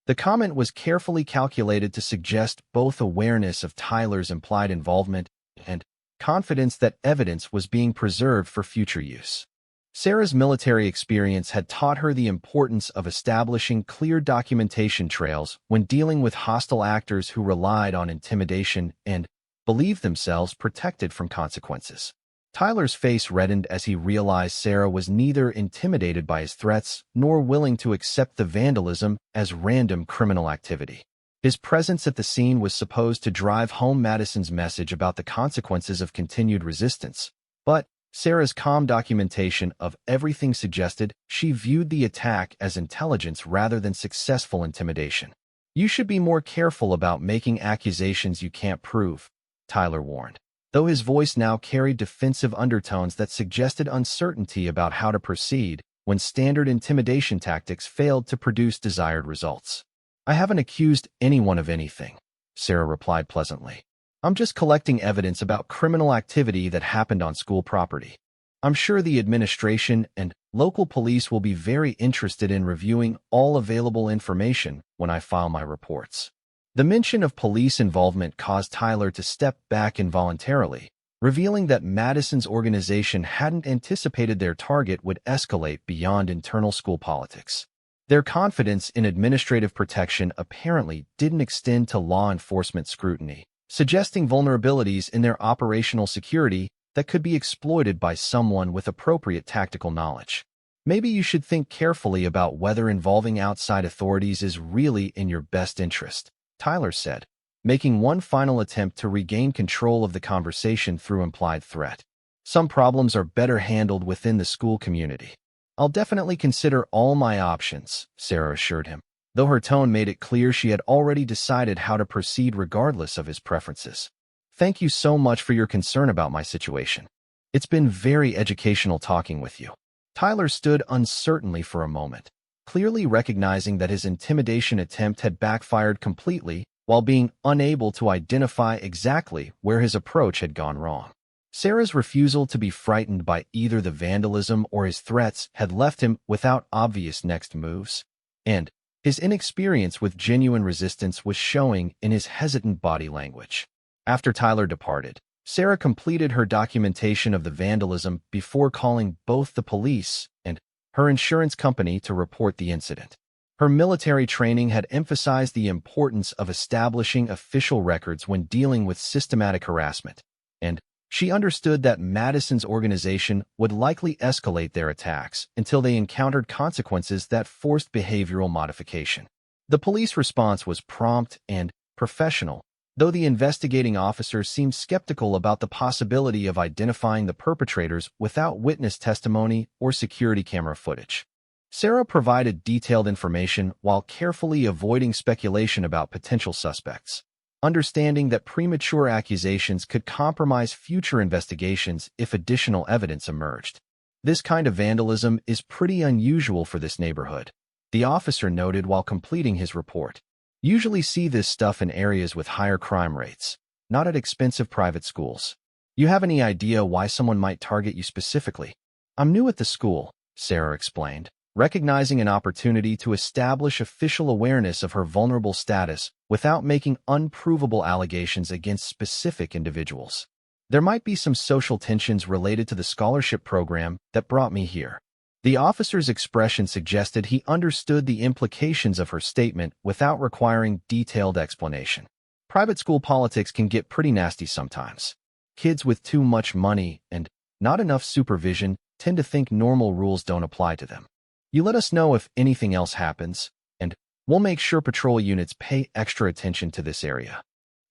The comment was carefully calculated to suggest both awareness of Tyler's implied involvement and confidence that evidence was being preserved for future use. Sarah's military experience had taught her the importance of establishing clear documentation trails when dealing with hostile actors who relied on intimidation and believed themselves protected from consequences. Tyler's face reddened as he realized Sarah was neither intimidated by his threats nor willing to accept the vandalism as random criminal activity. His presence at the scene was supposed to drive home Madison's message about the consequences of continued resistance, but Sarah's calm documentation of everything suggested she viewed the attack as intelligence rather than successful intimidation. "You should be more careful about making accusations you can't prove," Tyler warned, though his voice now carried defensive undertones that suggested uncertainty about how to proceed when standard intimidation tactics failed to produce desired results. "I haven't accused anyone of anything," Sarah replied pleasantly. "I'm just collecting evidence about criminal activity that happened on school property. I'm sure the administration and local police will be very interested in reviewing all available information when I file my reports." The mention of police involvement caused Tyler to step back involuntarily, revealing that Madison's organization hadn't anticipated their target would escalate beyond internal school politics. Their confidence in administrative protection apparently didn't extend to law enforcement scrutiny, suggesting vulnerabilities in their operational security that could be exploited by someone with appropriate tactical knowledge. Maybe you should think carefully about whether involving outside authorities is really in your best interest, Tyler said, making one final attempt to regain control of the conversation through implied threat. Some problems are better handled within the school community. I'll definitely consider all my options, Sarah assured him, though her tone made it clear she had already decided how to proceed regardless of his preferences. Thank you so much for your concern about my situation. It's been very educational talking with you. Tyler stood uncertainly for a moment, clearly recognizing that his intimidation attempt had backfired completely while being unable to identify exactly where his approach had gone wrong. Sarah's refusal to be frightened by either the vandalism or his threats had left him without obvious next moves, and his inexperience with genuine resistance was showing in his hesitant body language. After Tyler departed, Sarah completed her documentation of the vandalism before calling both the police and her insurance company to report the incident. Her military training had emphasized the importance of establishing official records when dealing with systematic harassment, and she understood that Madison's organization would likely escalate their attacks until they encountered consequences that forced behavioral modification. The police response was prompt and professional, though the investigating officer seemed skeptical about the possibility of identifying the perpetrators without witness testimony or security camera footage. Sarah provided detailed information while carefully avoiding speculation about potential suspects, understanding that premature accusations could compromise future investigations if additional evidence emerged. This kind of vandalism is pretty unusual for this neighborhood, the officer noted while completing his report. Usually see this stuff in areas with higher crime rates, not at expensive private schools. You have any idea why someone might target you specifically? I'm new at the school, Sarah explained, recognizing an opportunity to establish official awareness of her vulnerable status without making unprovable allegations against specific individuals. There might be some social tensions related to the scholarship program that brought me here. The officer's expression suggested he understood the implications of her statement without requiring detailed explanation. Private school politics can get pretty nasty sometimes. Kids with too much money and not enough supervision tend to think normal rules don't apply to them. You let us know if anything else happens, and we'll make sure patrol units pay extra attention to this area.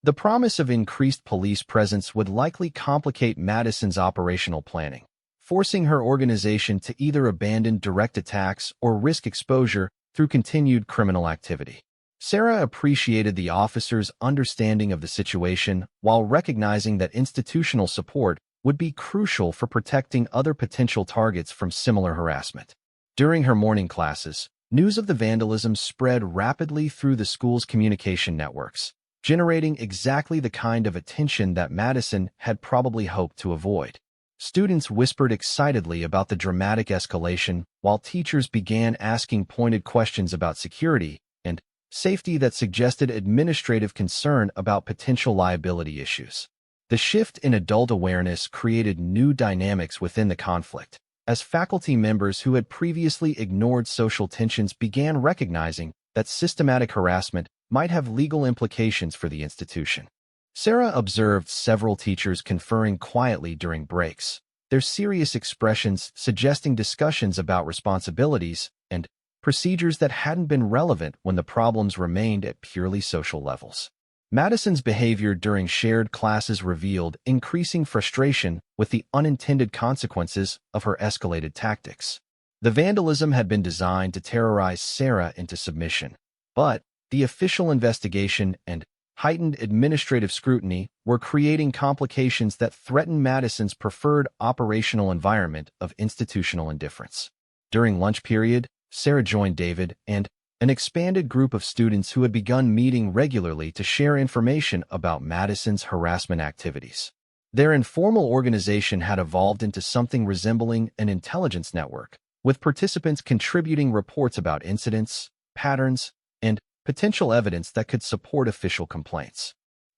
The promise of increased police presence would likely complicate Madison's operational planning, forcing her organization to either abandon direct attacks or risk exposure through continued criminal activity. Sarah appreciated the officer's understanding of the situation while recognizing that institutional support would be crucial for protecting other potential targets from similar harassment. During her morning classes, news of the vandalism spread rapidly through the school's communication networks, generating exactly the kind of attention that Madison had probably hoped to avoid. Students whispered excitedly about the dramatic escalation, while teachers began asking pointed questions about security and safety that suggested administrative concern about potential liability issues. The shift in adult awareness created new dynamics within the conflict, as faculty members who had previously ignored social tensions began recognizing that systematic harassment might have legal implications for the institution. Sarah observed several teachers conferring quietly during breaks, their serious expressions suggesting discussions about responsibilities and procedures that hadn't been relevant when the problems remained at purely social levels. Madison's behavior during shared classes revealed increasing frustration with the unintended consequences of her escalated tactics. The vandalism had been designed to terrorize Sarah into submission, but the official investigation and heightened administrative scrutiny were creating complications that threatened Madison's preferred operational environment of institutional indifference. During lunch period, Sarah joined David and an expanded group of students who had begun meeting regularly to share information about Madison's harassment activities. Their informal organization had evolved into something resembling an intelligence network, with participants contributing reports about incidents, patterns, and potential evidence that could support official complaints.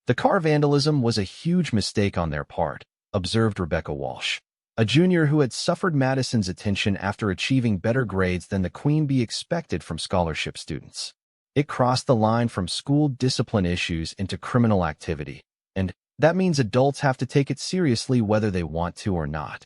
The car vandalism was a huge mistake on their part, observed Rebecca Walsh, a junior who had suffered Madison's attention after achieving better grades than the Queen Bee expected from scholarship students. It crossed the line from school discipline issues into criminal activity, and that means adults have to take it seriously whether they want to or not.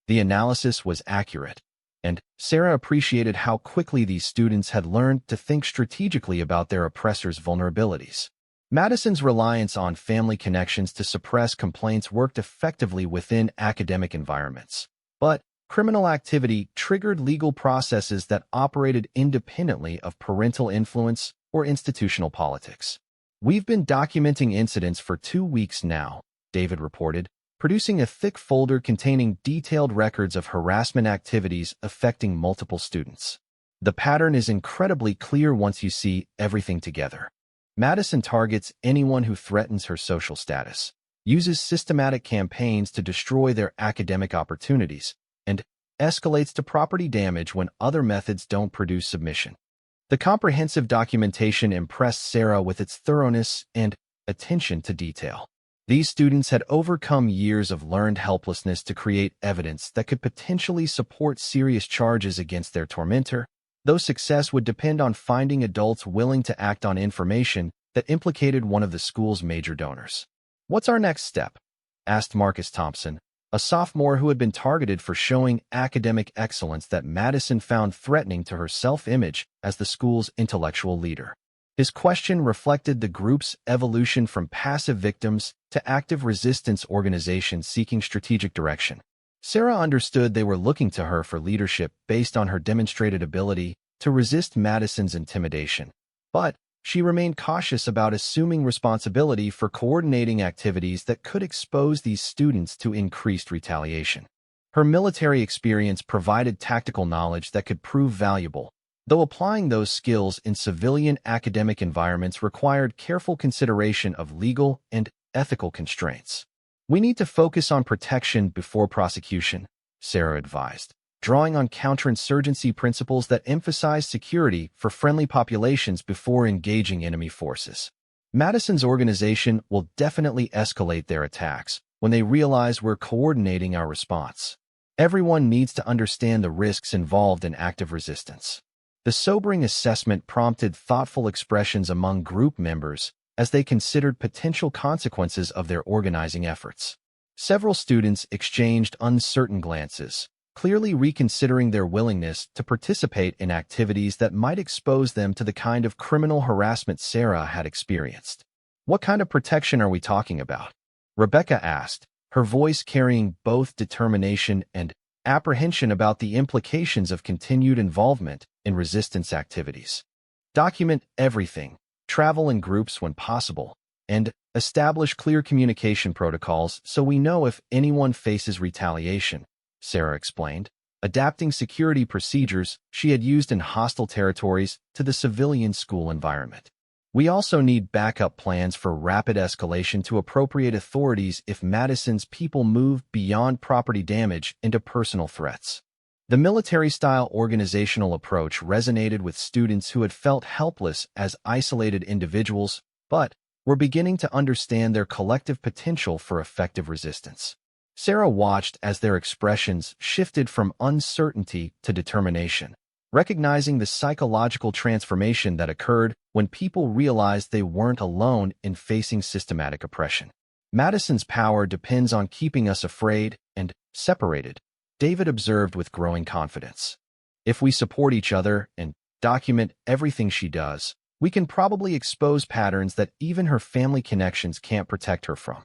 The analysis was accurate, and Sarah appreciated how quickly these students had learned to think strategically about their oppressors' vulnerabilities. Madison's reliance on family connections to suppress complaints worked effectively within academic environments, but criminal activity triggered legal processes that operated independently of parental influence or institutional politics. "We've been documenting incidents for 2 weeks now," David reported, producing a thick folder containing detailed records of harassment activities affecting multiple students. "The pattern is incredibly clear once you see everything together. Madison targets anyone who threatens her social status, uses systematic campaigns to destroy their academic opportunities, and escalates to property damage when other methods don't produce submission." The comprehensive documentation impressed Sarah with its thoroughness and attention to detail. These students had overcome years of learned helplessness to create evidence that could potentially support serious charges against their tormentor, though success would depend on finding adults willing to act on information that implicated one of the school's major donors. "What's our next step?" asked Marcus Thompson, a sophomore who had been targeted for showing academic excellence that Madison found threatening to her self-image as the school's intellectual leader. His question reflected the group's evolution from passive victims to active resistance organizations seeking strategic direction. Sarah understood they were looking to her for leadership based on her demonstrated ability to resist Madison's intimidation, but she remained cautious about assuming responsibility for coordinating activities that could expose these students to increased retaliation. Her military experience provided tactical knowledge that could prove valuable, though applying those skills in civilian academic environments required careful consideration of legal and ethical constraints. "We need to focus on protection before prosecution," Sarah advised, drawing on counterinsurgency principles that emphasize security for friendly populations before engaging enemy forces. "Madison's organization will definitely escalate their attacks when they realize we're coordinating our response. Everyone needs to understand the risks involved in active resistance." The sobering assessment prompted thoughtful expressions among group members as they considered potential consequences of their organizing efforts. Several students exchanged uncertain glances, clearly reconsidering their willingness to participate in activities that might expose them to the kind of criminal harassment Sarah had experienced. "What kind of protection are we talking about?" Rebecca asked, her voice carrying both determination and apprehension about the implications of continued involvement in resistance activities. "Document everything, travel in groups when possible, and establish clear communication protocols so we know if anyone faces retaliation," Sarah explained, adapting security procedures she had used in hostile territories to the civilian school environment. "We also need backup plans for rapid escalation to appropriate authorities if Madison's people move beyond property damage into personal threats." The military-style organizational approach resonated with students who had felt helpless as isolated individuals, but were beginning to understand their collective potential for effective resistance. Sarah watched as their expressions shifted from uncertainty to determination, recognizing the psychological transformation that occurred when people realized they weren't alone in facing systematic oppression. "Madison's power depends on keeping us afraid and separated," David observed with growing confidence. "If we support each other and document everything she does, we can probably expose patterns that even her family connections can't protect her from."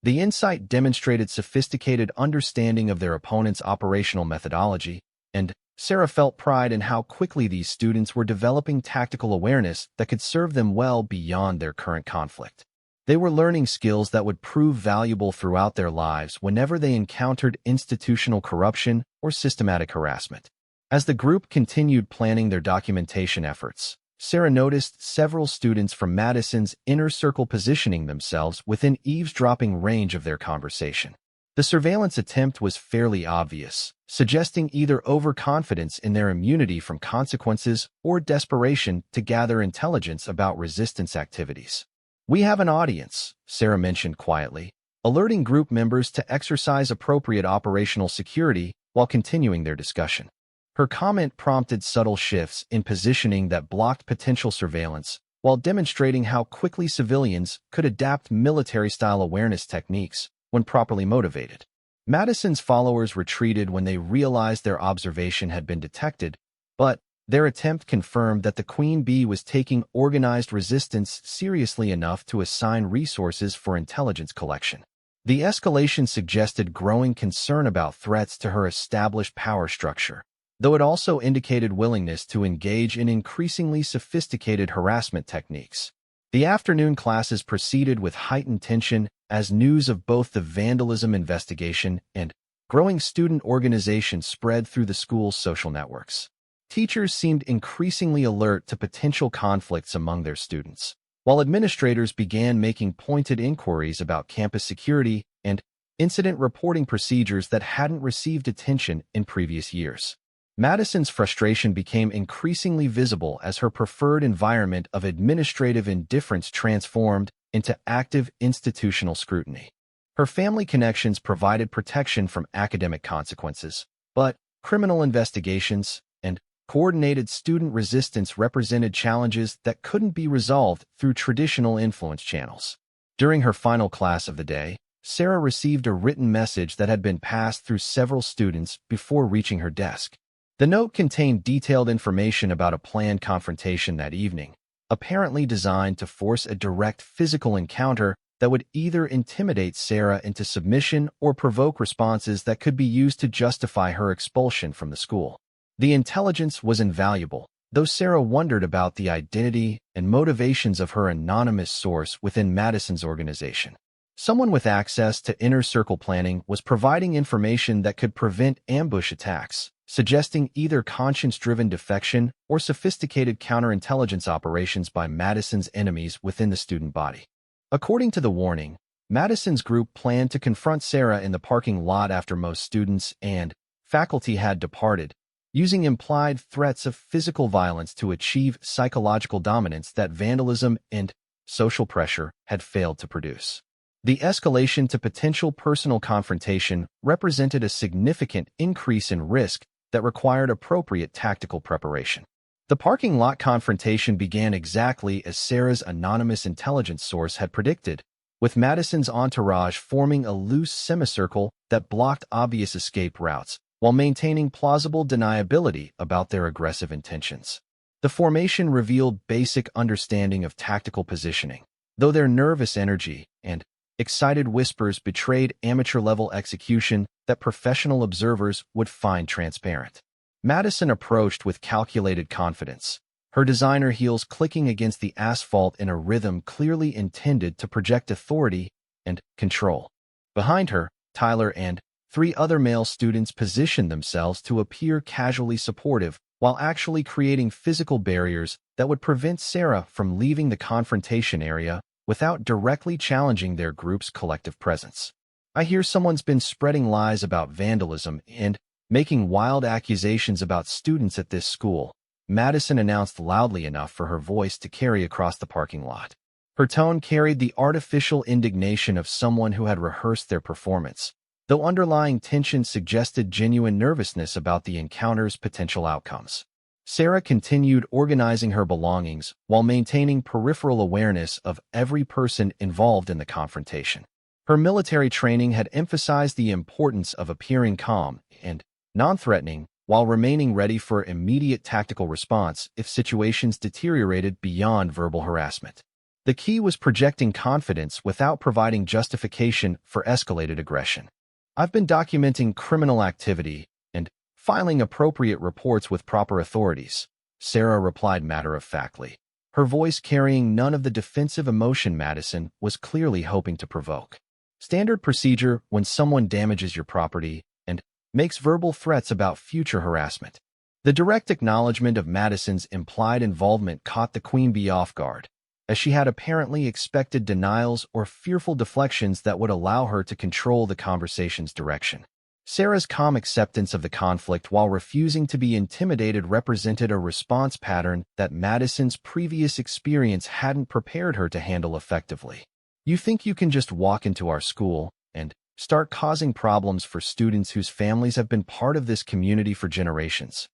The insight demonstrated sophisticated understanding of their opponent's operational methodology, and Sarah felt pride in how quickly these students were developing tactical awareness that could serve them well beyond their current conflict. They were learning skills that would prove valuable throughout their lives whenever they encountered institutional corruption or systematic harassment. As the group continued planning their documentation efforts, Sarah noticed several students from Madison's inner circle positioning themselves within eavesdropping range of their conversation. The surveillance attempt was fairly obvious, suggesting either overconfidence in their immunity from consequences or desperation to gather intelligence about resistance activities. "We have an audience," Sarah mentioned quietly, alerting group members to exercise appropriate operational security while continuing their discussion. Her comment prompted subtle shifts in positioning that blocked potential surveillance, while demonstrating how quickly civilians could adapt military-style awareness techniques when properly motivated. Madison's followers retreated when they realized their observation had been detected, but their attempt confirmed that the Queen Bee was taking organized resistance seriously enough to assign resources for intelligence collection. The escalation suggested growing concern about threats to her established power structure, though it also indicated willingness to engage in increasingly sophisticated harassment techniques. The afternoon classes proceeded with heightened tension as news of both the vandalism investigation and growing student organization spread through the school's social networks. Teachers seemed increasingly alert to potential conflicts among their students, while administrators began making pointed inquiries about campus security and incident reporting procedures that hadn't received attention in previous years. Madison's frustration became increasingly visible as her preferred environment of administrative indifference transformed into active institutional scrutiny. Her family connections provided protection from academic consequences, but criminal investigations and coordinated student resistance represented challenges that couldn't be resolved through traditional influence channels. During her final class of the day, Sarah received a written message that had been passed through several students before reaching her desk. The note contained detailed information about a planned confrontation that evening, apparently designed to force a direct physical encounter that would either intimidate Sarah into submission or provoke responses that could be used to justify her expulsion from the school. The intelligence was invaluable, though Sarah wondered about the identity and motivations of her anonymous source within Madison's organization. Someone with access to inner circle planning was providing information that could prevent ambush attacks, suggesting either conscience-driven defection or sophisticated counterintelligence operations by Madison's enemies within the student body. According to the warning, Madison's group planned to confront Sarah in the parking lot after most students and faculty had departed, using implied threats of physical violence to achieve psychological dominance that vandalism and social pressure had failed to produce. The escalation to potential personal confrontation represented a significant increase in risk that required appropriate tactical preparation. The parking lot confrontation began exactly as Sarah's anonymous intelligence source had predicted, with Madison's entourage forming a loose semicircle that blocked obvious escape routes, while maintaining plausible deniability about their aggressive intentions. The formation revealed basic understanding of tactical positioning, though their nervous energy and excited whispers betrayed amateur-level execution that professional observers would find transparent. Madison approached with calculated confidence, her designer heels clicking against the asphalt in a rhythm clearly intended to project authority and control. Behind her, Tyler and 3 other male students positioned themselves to appear casually supportive while actually creating physical barriers that would prevent Sarah from leaving the confrontation area without directly challenging their group's collective presence. "I hear someone's been spreading lies about vandalism and making wild accusations about students at this school," Madison announced loudly enough for her voice to carry across the parking lot. Her tone carried the artificial indignation of someone who had rehearsed their performance, though underlying tension suggested genuine nervousness about the encounter's potential outcomes. Sarah continued organizing her belongings while maintaining peripheral awareness of every person involved in the confrontation. Her military training had emphasized the importance of appearing calm and non-threatening while remaining ready for immediate tactical response if situations deteriorated beyond verbal harassment. The key was projecting confidence without providing justification for escalated aggression. "I've been documenting criminal activity and filing appropriate reports with proper authorities," Sarah replied matter-of-factly, her voice carrying none of the defensive emotion Madison was clearly hoping to provoke. Standard procedure when someone damages your property and makes verbal threats about future harassment. The direct acknowledgement of Madison's implied involvement caught the Queen Bee off guard. as she had apparently expected denials or fearful deflections that would allow her to control the conversation's direction. Sarah's calm acceptance of the conflict while refusing to be intimidated represented a response pattern that Madison's previous experience hadn't prepared her to handle effectively. "You think you can just walk into our school and start causing problems for students whose families have been part of this community for generations?"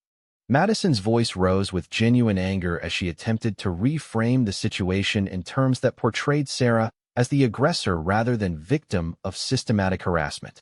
Madison's voice rose with genuine anger as she attempted to reframe the situation in terms that portrayed Sarah as the aggressor rather than victim of systematic harassment.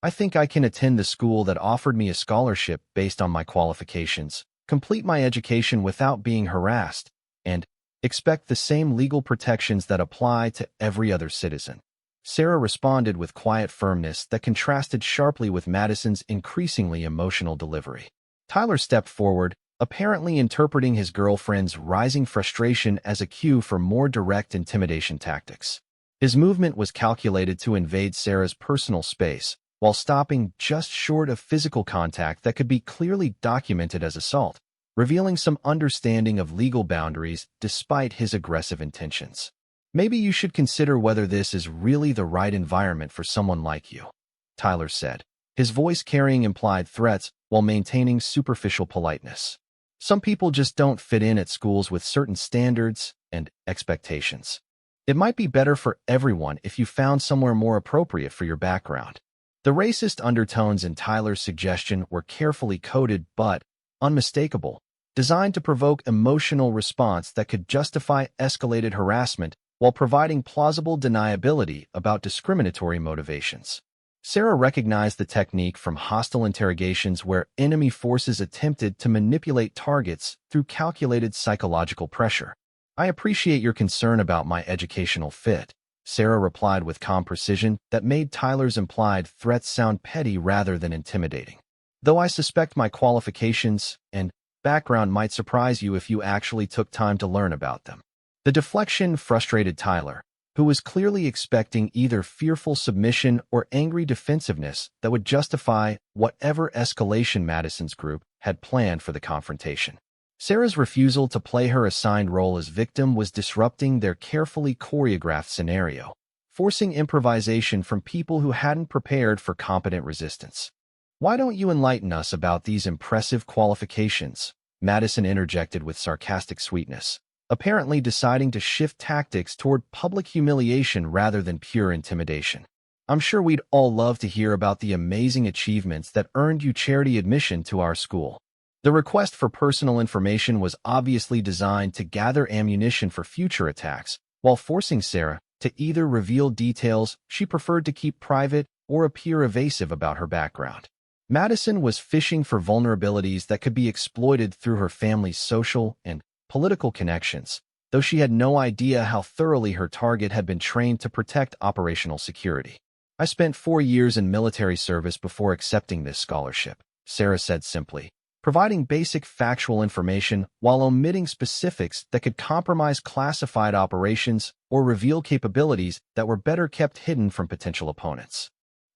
"I think I can attend the school that offered me a scholarship based on my qualifications, complete my education without being harassed, and expect the same legal protections that apply to every other citizen." Sarah responded with quiet firmness that contrasted sharply with Madison's increasingly emotional delivery. Tyler stepped forward, apparently interpreting his girlfriend's rising frustration as a cue for more direct intimidation tactics. His movement was calculated to invade Sarah's personal space, while stopping just short of physical contact that could be clearly documented as assault, revealing some understanding of legal boundaries despite his aggressive intentions. "Maybe you should consider whether this is really the right environment for someone like you," Tyler said, his voice carrying implied threats while maintaining superficial politeness. "Some people just don't fit in at schools with certain standards and expectations. It might be better for everyone if you found somewhere more appropriate for your background." The racist undertones in Tyler's suggestion were carefully coded but unmistakable, designed to provoke emotional response that could justify escalated harassment while providing plausible deniability about discriminatory motivations. Sarah recognized the technique from hostile interrogations where enemy forces attempted to manipulate targets through calculated psychological pressure. "I appreciate your concern about my educational fit," Sarah replied with calm precision that made Tyler's implied threats sound petty rather than intimidating. "Though I suspect my qualifications and background might surprise you if you actually took time to learn about them." The deflection frustrated Tyler, who was clearly expecting either fearful submission or angry defensiveness that would justify whatever escalation Madison's group had planned for the confrontation. Sarah's refusal to play her assigned role as victim was disrupting their carefully choreographed scenario, forcing improvisation from people who hadn't prepared for competent resistance. "Why don't you enlighten us about these impressive qualifications?" Madison interjected with sarcastic sweetness, apparently deciding to shift tactics toward public humiliation rather than pure intimidation. "I'm sure we'd all love to hear about the amazing achievements that earned you charity admission to our school." The request for personal information was obviously designed to gather ammunition for future attacks, while forcing Sarah to either reveal details she preferred to keep private or appear evasive about her background. Madison was fishing for vulnerabilities that could be exploited through her family's social and political connections, though she had no idea how thoroughly her target had been trained to protect operational security. "I spent 4 years in military service before accepting this scholarship," Sarah said simply, providing basic factual information while omitting specifics that could compromise classified operations or reveal capabilities that were better kept hidden from potential opponents.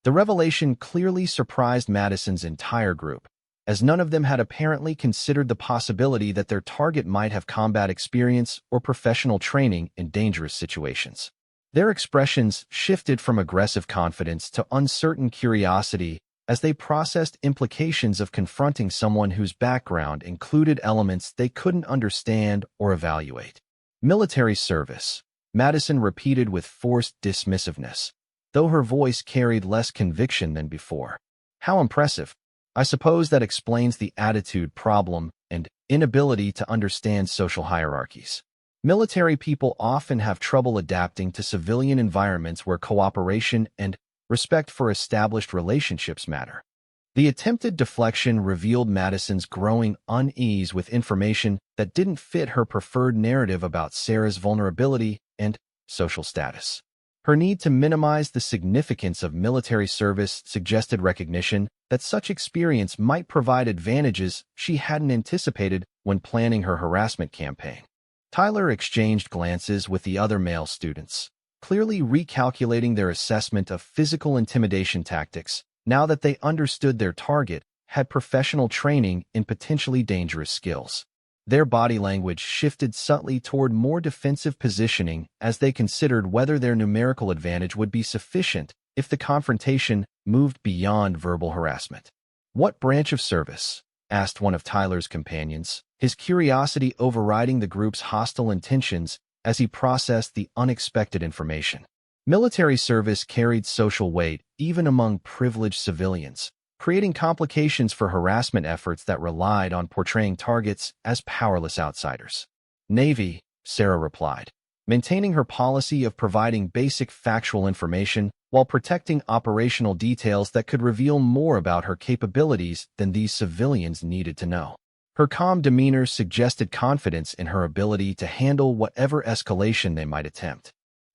The revelation clearly surprised Madison's entire group, as none of them had apparently considered the possibility that their target might have combat experience or professional training in dangerous situations. Their expressions shifted from aggressive confidence to uncertain curiosity as they processed implications of confronting someone whose background included elements they couldn't understand or evaluate. "Military service," Madison repeated with forced dismissiveness, though her voice carried less conviction than before. "How impressive. I suppose that explains the attitude problem and inability to understand social hierarchies. Military people often have trouble adapting to civilian environments where cooperation and respect for established relationships matter." The attempted deflection revealed Madison's growing unease with information that didn't fit her preferred narrative about Sarah's vulnerability and social status. Her need to minimize the significance of military service suggested recognition that such experience might provide advantages she hadn't anticipated when planning her harassment campaign. Tyler exchanged glances with the other male students, clearly recalculating their assessment of physical intimidation tactics now that they understood their target had professional training in potentially dangerous skills. Their body language shifted subtly toward more defensive positioning as they considered whether their numerical advantage would be sufficient if the confrontation moved beyond verbal harassment. "What branch of service?" asked one of Tyler's companions, his curiosity overriding the group's hostile intentions as he processed the unexpected information. Military service carried social weight even among privileged civilians, creating complications for harassment efforts that relied on portraying targets as powerless outsiders. "Navy," Sarah replied, maintaining her policy of providing basic factual information while protecting operational details that could reveal more about her capabilities than these civilians needed to know. Her calm demeanor suggested confidence in her ability to handle whatever escalation they might attempt.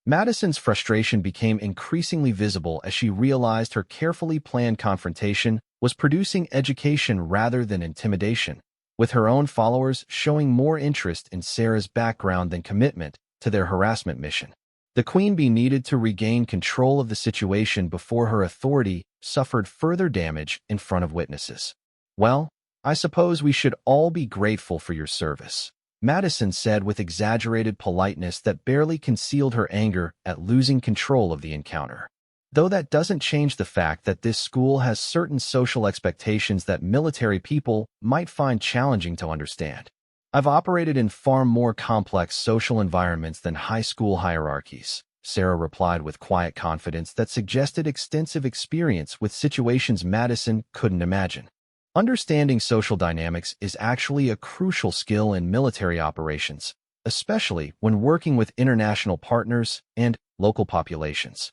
Madison's frustration became increasingly visible as she realized her carefully planned confrontation was producing education rather than intimidation, with her own followers showing more interest in Sarah's background than commitment to their harassment mission. The queen bee needed to regain control of the situation before her authority suffered further damage in front of witnesses. "Well, I suppose we should all be grateful for your service," Madison said with exaggerated politeness that barely concealed her anger at losing control of the encounter. Though that doesn't change the fact that this school has certain social expectations that military people might find challenging to understand. "I've operated in far more complex social environments than high school hierarchies," Sarah replied with quiet confidence that suggested extensive experience with situations Madison couldn't imagine. Understanding social dynamics is actually a crucial skill in military operations, especially when working with international partners and local populations.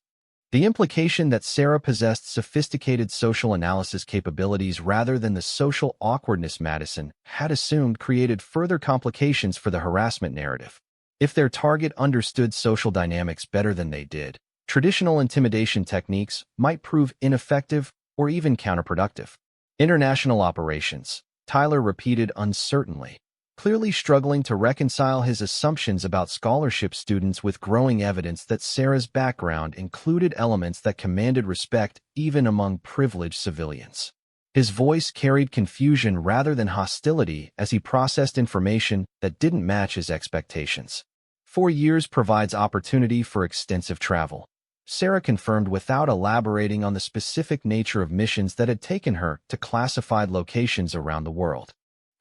The implication that Sarah possessed sophisticated social analysis capabilities rather than the social awkwardness Madison had assumed created further complications for the harassment narrative. If their target understood social dynamics better than they did, traditional intimidation techniques might prove ineffective or even counterproductive. "International operations," Tyler repeated uncertainly, clearly struggling to reconcile his assumptions about scholarship students with growing evidence that Sarah's background included elements that commanded respect even among privileged civilians. His voice carried confusion rather than hostility as he processed information that didn't match his expectations. 4 years provides opportunity for extensive travel," Sarah confirmed without elaborating on the specific nature of missions that had taken her to classified locations around the world.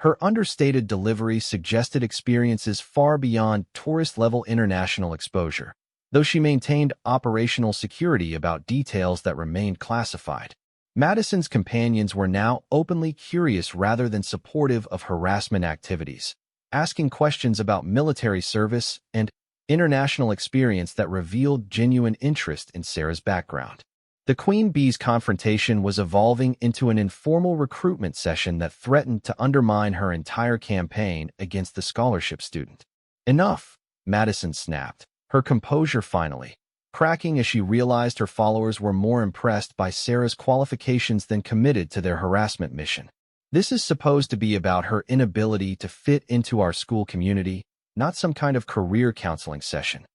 Her understated delivery suggested experiences far beyond tourist-level international exposure, though she maintained operational security about details that remained classified. Madison's companions were now openly curious rather than supportive of harassment activities, asking questions about military service and international experience that revealed genuine interest in Sarah's background. The queen bee's confrontation was evolving into an informal recruitment session that threatened to undermine her entire campaign against the scholarship student. "Enough," Madison snapped, her composure finally cracking as she realized her followers were more impressed by Sarah's qualifications than committed to their harassment mission. "This is supposed to be about her inability to fit into our school community, not some kind of career counseling session."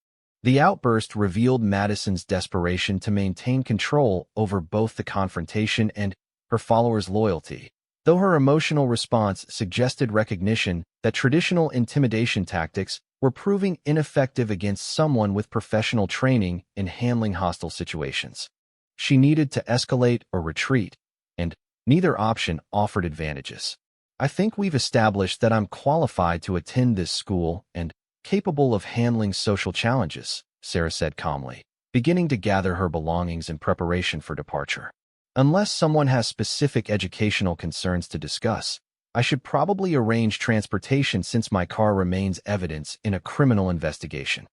The outburst revealed Madison's desperation to maintain control over both the confrontation and her followers' loyalty, though her emotional response suggested recognition that traditional intimidation tactics were proving ineffective against someone with professional training in handling hostile situations. She needed to escalate or retreat, and neither option offered advantages. "I think we've established that I'm qualified to attend this school and capable of handling social challenges," Sarah said calmly, beginning to gather her belongings in preparation for departure. "Unless someone has specific educational concerns to discuss, I should probably arrange transportation since my car remains evidence in a criminal investigation."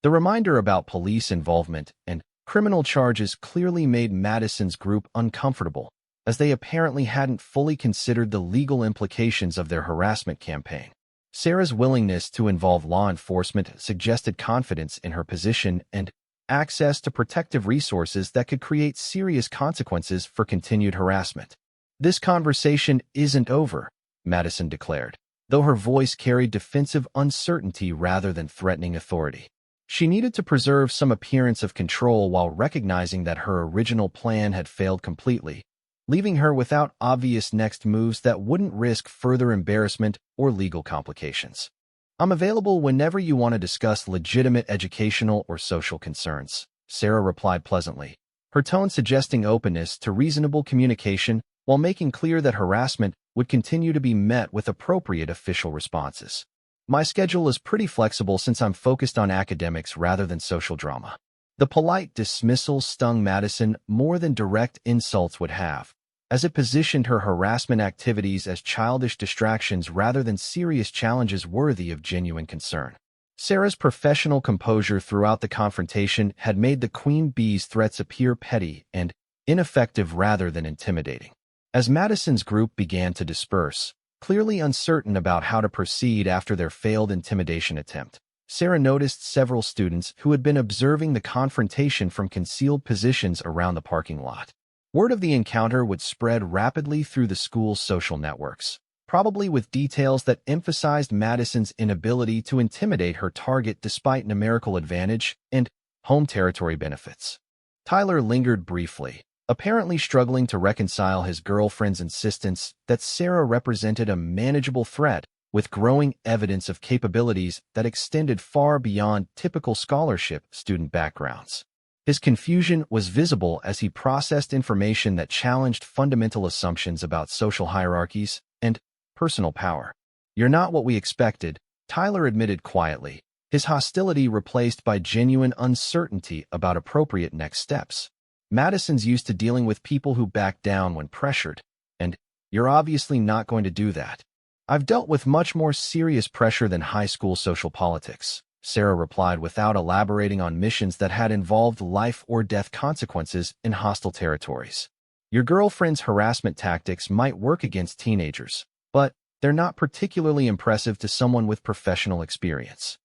The reminder about police involvement and criminal charges clearly made Madison's group uncomfortable, as they apparently hadn't fully considered the legal implications of their harassment campaign. Sarah's willingness to involve law enforcement suggested confidence in her position and access to protective resources that could create serious consequences for continued harassment. "This conversation isn't over," Madison declared, though her voice carried defensive uncertainty rather than threatening authority. She needed to preserve some appearance of control while recognizing that her original plan had failed completely. leaving her without obvious next moves that wouldn't risk further embarrassment or legal complications. I'm available whenever you want to discuss legitimate educational or social concerns, Sarah replied pleasantly, her tone suggesting openness to reasonable communication while making clear that harassment would continue to be met with appropriate official responses. My schedule is pretty flexible since I'm focused on academics rather than social drama. The polite dismissal stung Madison more than direct insults would have, as it positioned her harassment activities as childish distractions rather than serious challenges worthy of genuine concern. Sarah's professional composure throughout the confrontation had made the Queen Bee's threats appear petty and ineffective rather than intimidating. As Madison's group began to disperse, clearly uncertain about how to proceed after their failed intimidation attempt, Sarah noticed several students who had been observing the confrontation from concealed positions around the parking lot. Word of the encounter would spread rapidly through the school's social networks, probably with details that emphasized Madison's inability to intimidate her target despite numerical advantage and home territory benefits. Tyler lingered briefly, apparently struggling to reconcile his girlfriend's insistence that Sarah represented a manageable threat with growing evidence of capabilities that extended far beyond typical scholarship student backgrounds. His confusion was visible as he processed information that challenged fundamental assumptions about social hierarchies and personal power. "You're not what we expected," Tyler admitted quietly, his hostility replaced by genuine uncertainty about appropriate next steps. "Madison's used to dealing with people who back down when pressured, and you're obviously not going to do that." "I've dealt with much more serious pressure than high school social politics," Sarah replied without elaborating on missions that had involved life or death consequences in hostile territories. "Your girlfriend's harassment tactics might work against teenagers, but they're not particularly impressive to someone with professional experience."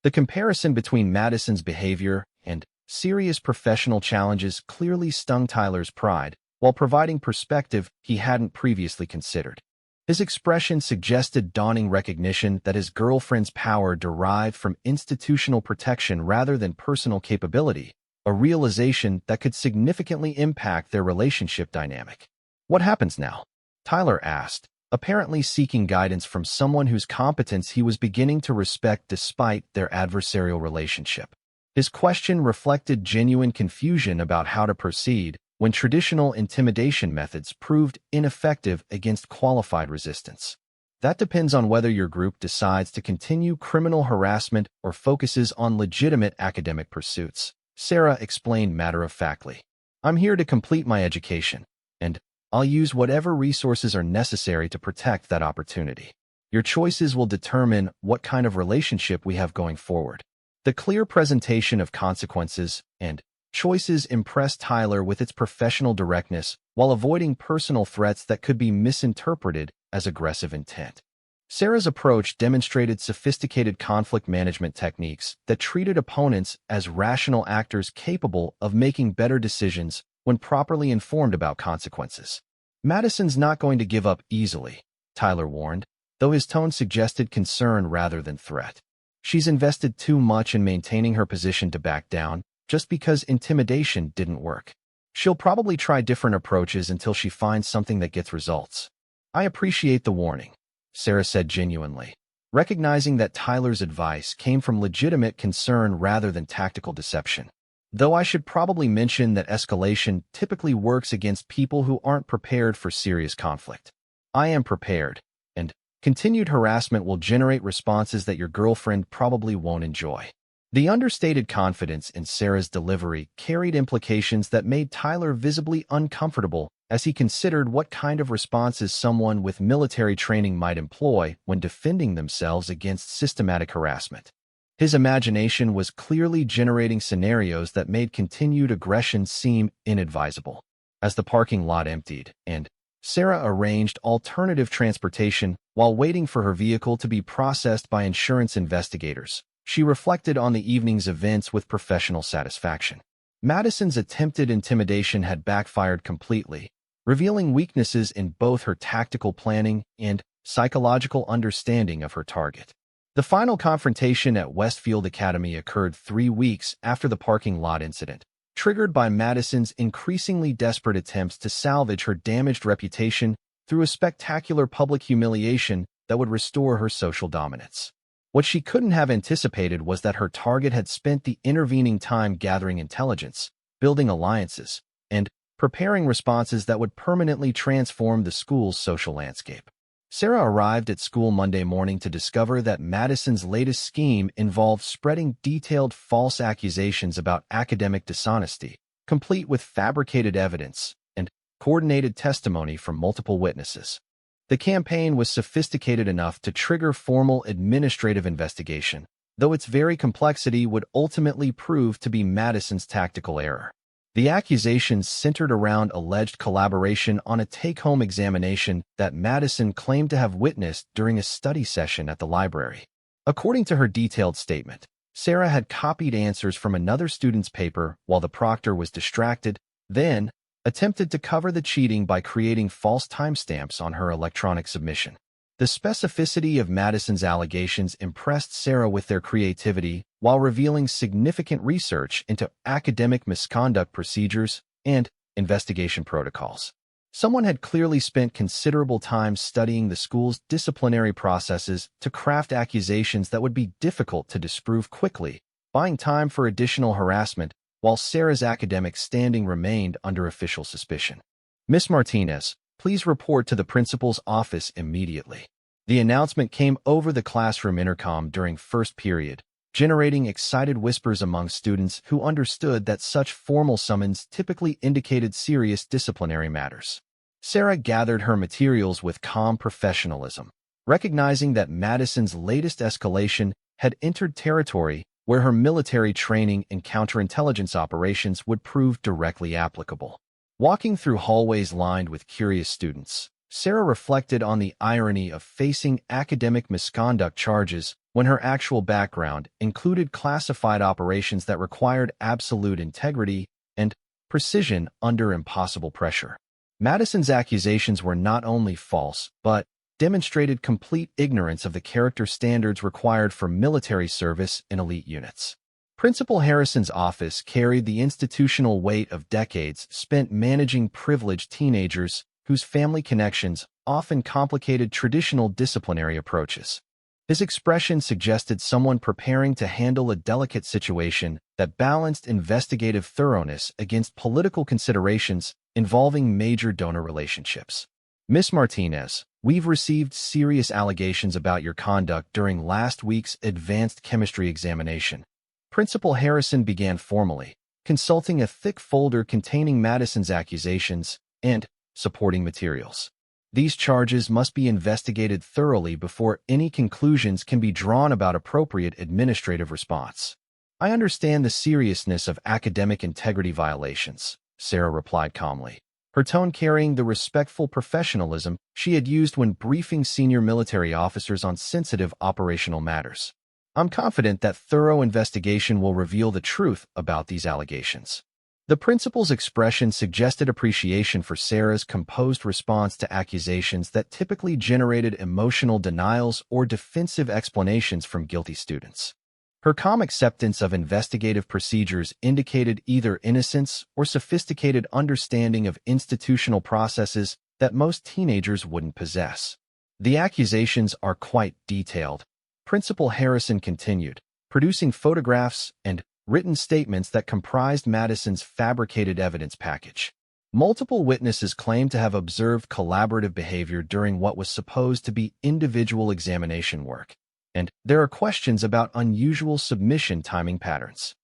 The comparison between Madison's behavior and serious professional challenges clearly stung Tyler's pride, while providing perspective he hadn't previously considered. His expression suggested dawning recognition that his girlfriend's power derived from institutional protection rather than personal capability, a realization that could significantly impact their relationship dynamic. "What happens now?" Tyler asked, apparently seeking guidance from someone whose competence he was beginning to respect despite their adversarial relationship. His question reflected genuine confusion about how to proceed when traditional intimidation methods proved ineffective against qualified resistance. "That depends on whether your group decides to continue criminal harassment or focuses on legitimate academic pursuits," Sarah explained matter-of-factly. "I'm here to complete my education, and I'll use whatever resources are necessary to protect that opportunity. Your choices will determine what kind of relationship we have going forward." The clear presentation of consequences and choices impressed Tyler with its professional directness while avoiding personal threats that could be misinterpreted as aggressive intent. Sarah's approach demonstrated sophisticated conflict management techniques that treated opponents as rational actors capable of making better decisions when properly informed about consequences. "Madison's not going to give up easily," Tyler warned, though his tone suggested concern rather than threat. "She's invested too much in maintaining her position to back down just because intimidation didn't work. She'll probably try different approaches until she finds something that gets results." "I appreciate the warning," Sarah said genuinely, recognizing that Tyler's advice came from legitimate concern rather than tactical deception. "Though I should probably mention that escalation typically works against people who aren't prepared for serious conflict. I am prepared, and continued harassment will generate responses that your girlfriend probably won't enjoy." The understated confidence in Sarah's delivery carried implications that made Tyler visibly uncomfortable as he considered what kind of responses someone with military training might employ when defending themselves against systematic harassment. His imagination was clearly generating scenarios that made continued aggression seem inadvisable. As the parking lot emptied, and Sarah arranged alternative transportation while waiting for her vehicle to be processed by insurance investigators, she reflected on the evening's events with professional satisfaction. Madison's attempted intimidation had backfired completely, revealing weaknesses in both her tactical planning and psychological understanding of her target. The final confrontation at Westfield Academy occurred 3 weeks after the parking lot incident, triggered by Madison's increasingly desperate attempts to salvage her damaged reputation through a spectacular public humiliation that would restore her social dominance. What she couldn't have anticipated was that her target had spent the intervening time gathering intelligence, building alliances, and preparing responses that would permanently transform the school's social landscape. Sarah arrived at school Monday morning to discover that Madison's latest scheme involved spreading detailed false accusations about academic dishonesty, complete with fabricated evidence and coordinated testimony from multiple witnesses. The campaign was sophisticated enough to trigger formal administrative investigation, though its very complexity would ultimately prove to be Madison's tactical error. The accusations centered around alleged collaboration on a take-home examination that Madison claimed to have witnessed during a study session at the library. According to her detailed statement, Sarah had copied answers from another student's paper while the proctor was distracted, then attempted to cover the cheating by creating false timestamps on her electronic submission. The specificity of Madison's allegations impressed Sarah with their creativity while revealing significant research into academic misconduct procedures and investigation protocols. Someone had clearly spent considerable time studying the school's disciplinary processes to craft accusations that would be difficult to disprove quickly, buying time for additional harassment while Sarah's academic standing remained under official suspicion. "Miss Martinez, please report to the principal's office immediately." The announcement came over the classroom intercom during first period, generating excited whispers among students who understood that such formal summons typically indicated serious disciplinary matters. Sarah gathered her materials with calm professionalism, recognizing that Madison's latest escalation had entered territory where her military training and counterintelligence operations would prove directly applicable. Walking through hallways lined with curious students, Sarah reflected on the irony of facing academic misconduct charges when her actual background included classified operations that required absolute integrity and precision under impossible pressure. Madison's accusations were not only false, but demonstrated complete ignorance of the character standards required for military service in elite units. Principal Harrison's office carried the institutional weight of decades spent managing privileged teenagers whose family connections often complicated traditional disciplinary approaches. His expression suggested someone preparing to handle a delicate situation that balanced investigative thoroughness against political considerations involving major donor relationships. "Miss Martinez, we've received serious allegations about your conduct during last week's advanced chemistry examination." Principal Harrison began formally, consulting a thick folder containing Madison's accusations and supporting materials. "These charges must be investigated thoroughly before any conclusions can be drawn about appropriate administrative response." "I understand the seriousness of academic integrity violations," Sarah replied calmly, her tone carrying the respectful professionalism she had used when briefing senior military officers on sensitive operational matters. "I'm confident that thorough investigation will reveal the truth about these allegations." The principal's expression suggested appreciation for Sarah's composed response to accusations that typically generated emotional denials or defensive explanations from guilty students. Her calm acceptance of investigative procedures indicated either innocence or sophisticated understanding of institutional processes that most teenagers wouldn't possess. "The accusations are quite detailed," Principal Harrison continued, producing photographs and written statements that comprised Madison's fabricated evidence package. Multiple witnesses claimed to have observed collaborative behavior during what was supposed to be individual examination work, and there are questions about unusual submission timing patterns.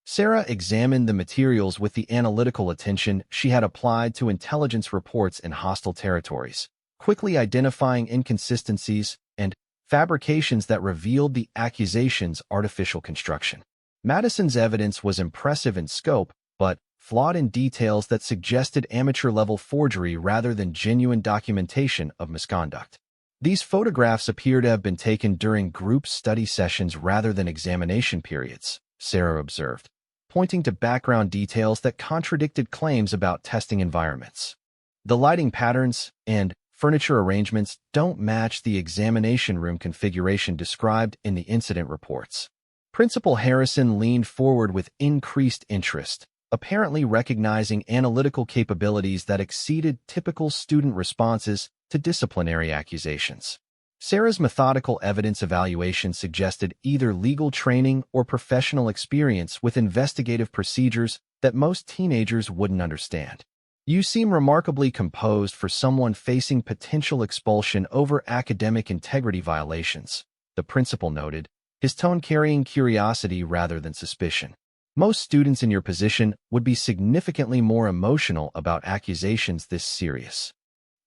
Sarah examined the materials with the analytical attention she had applied to intelligence reports in hostile territories, quickly identifying inconsistencies and fabrications that revealed the accusations' artificial construction. Madison's evidence was impressive in scope, but flawed in details that suggested amateur-level forgery rather than genuine documentation of misconduct. These photographs appear to have been taken during group study sessions rather than examination periods, Sarah observed, pointing to background details that contradicted claims about testing environments. "The lighting patterns and furniture arrangements don't match the examination room configuration described in the incident reports." Principal Harrison leaned forward with increased interest, apparently recognizing analytical capabilities that exceeded typical student responses to disciplinary accusations. Sarah's methodical evidence evaluation suggested either legal training or professional experience with investigative procedures that most teenagers wouldn't understand. "You seem remarkably composed for someone facing potential expulsion over academic integrity violations," the principal noted, his tone carrying curiosity rather than suspicion. "Most students in your position would be significantly more emotional about accusations this serious."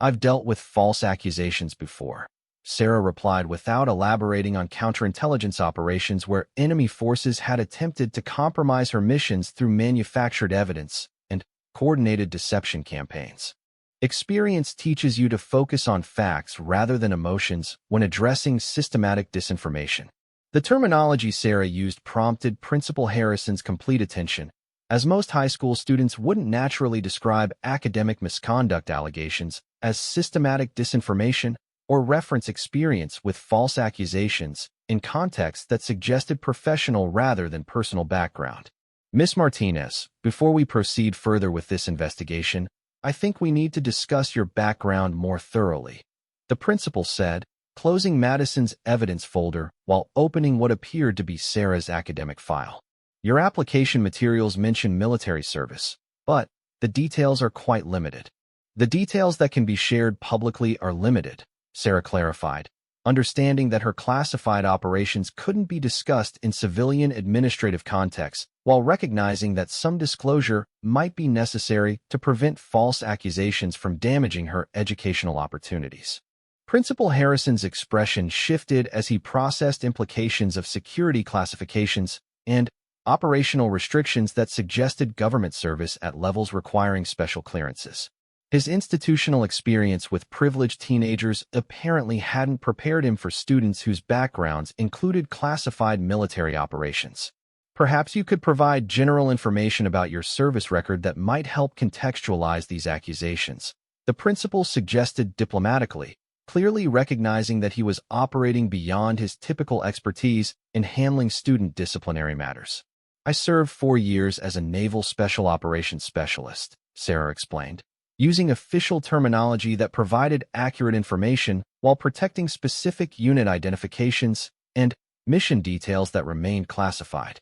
"I've dealt with false accusations before," Sarah replied without elaborating on counterintelligence operations where enemy forces had attempted to compromise her missions through manufactured evidence and coordinated deception campaigns. "Experience teaches you to focus on facts rather than emotions when addressing systematic disinformation." The terminology Sarah used prompted Principal Harrison's complete attention, as most high school students wouldn't naturally describe academic misconduct allegations as systematic disinformation or reference experience with false accusations in contexts that suggested professional rather than personal background. "Miss Martinez, before we proceed further with this investigation, I think we need to discuss your background more thoroughly," the principal said, closing Madison's evidence folder while opening what appeared to be Sarah's academic file. "Your application materials mention military service, but the details are quite limited." "The details that can be shared publicly are limited," Sarah clarified, understanding that her classified operations couldn't be discussed in civilian administrative contexts, while recognizing that some disclosure might be necessary to prevent false accusations from damaging her educational opportunities. Principal Harrison's expression shifted as he processed implications of security classifications and operational restrictions that suggested government service at levels requiring special clearances. His institutional experience with privileged teenagers apparently hadn't prepared him for students whose backgrounds included classified military operations. "Perhaps you could provide general information about your service record that might help contextualize these accusations," the principal suggested diplomatically, clearly recognizing that he was operating beyond his typical expertise in handling student disciplinary matters. "I served 4 years as a Naval Special Operations Specialist," Sarah explained, using official terminology that provided accurate information while protecting specific unit identifications and mission details that remained classified.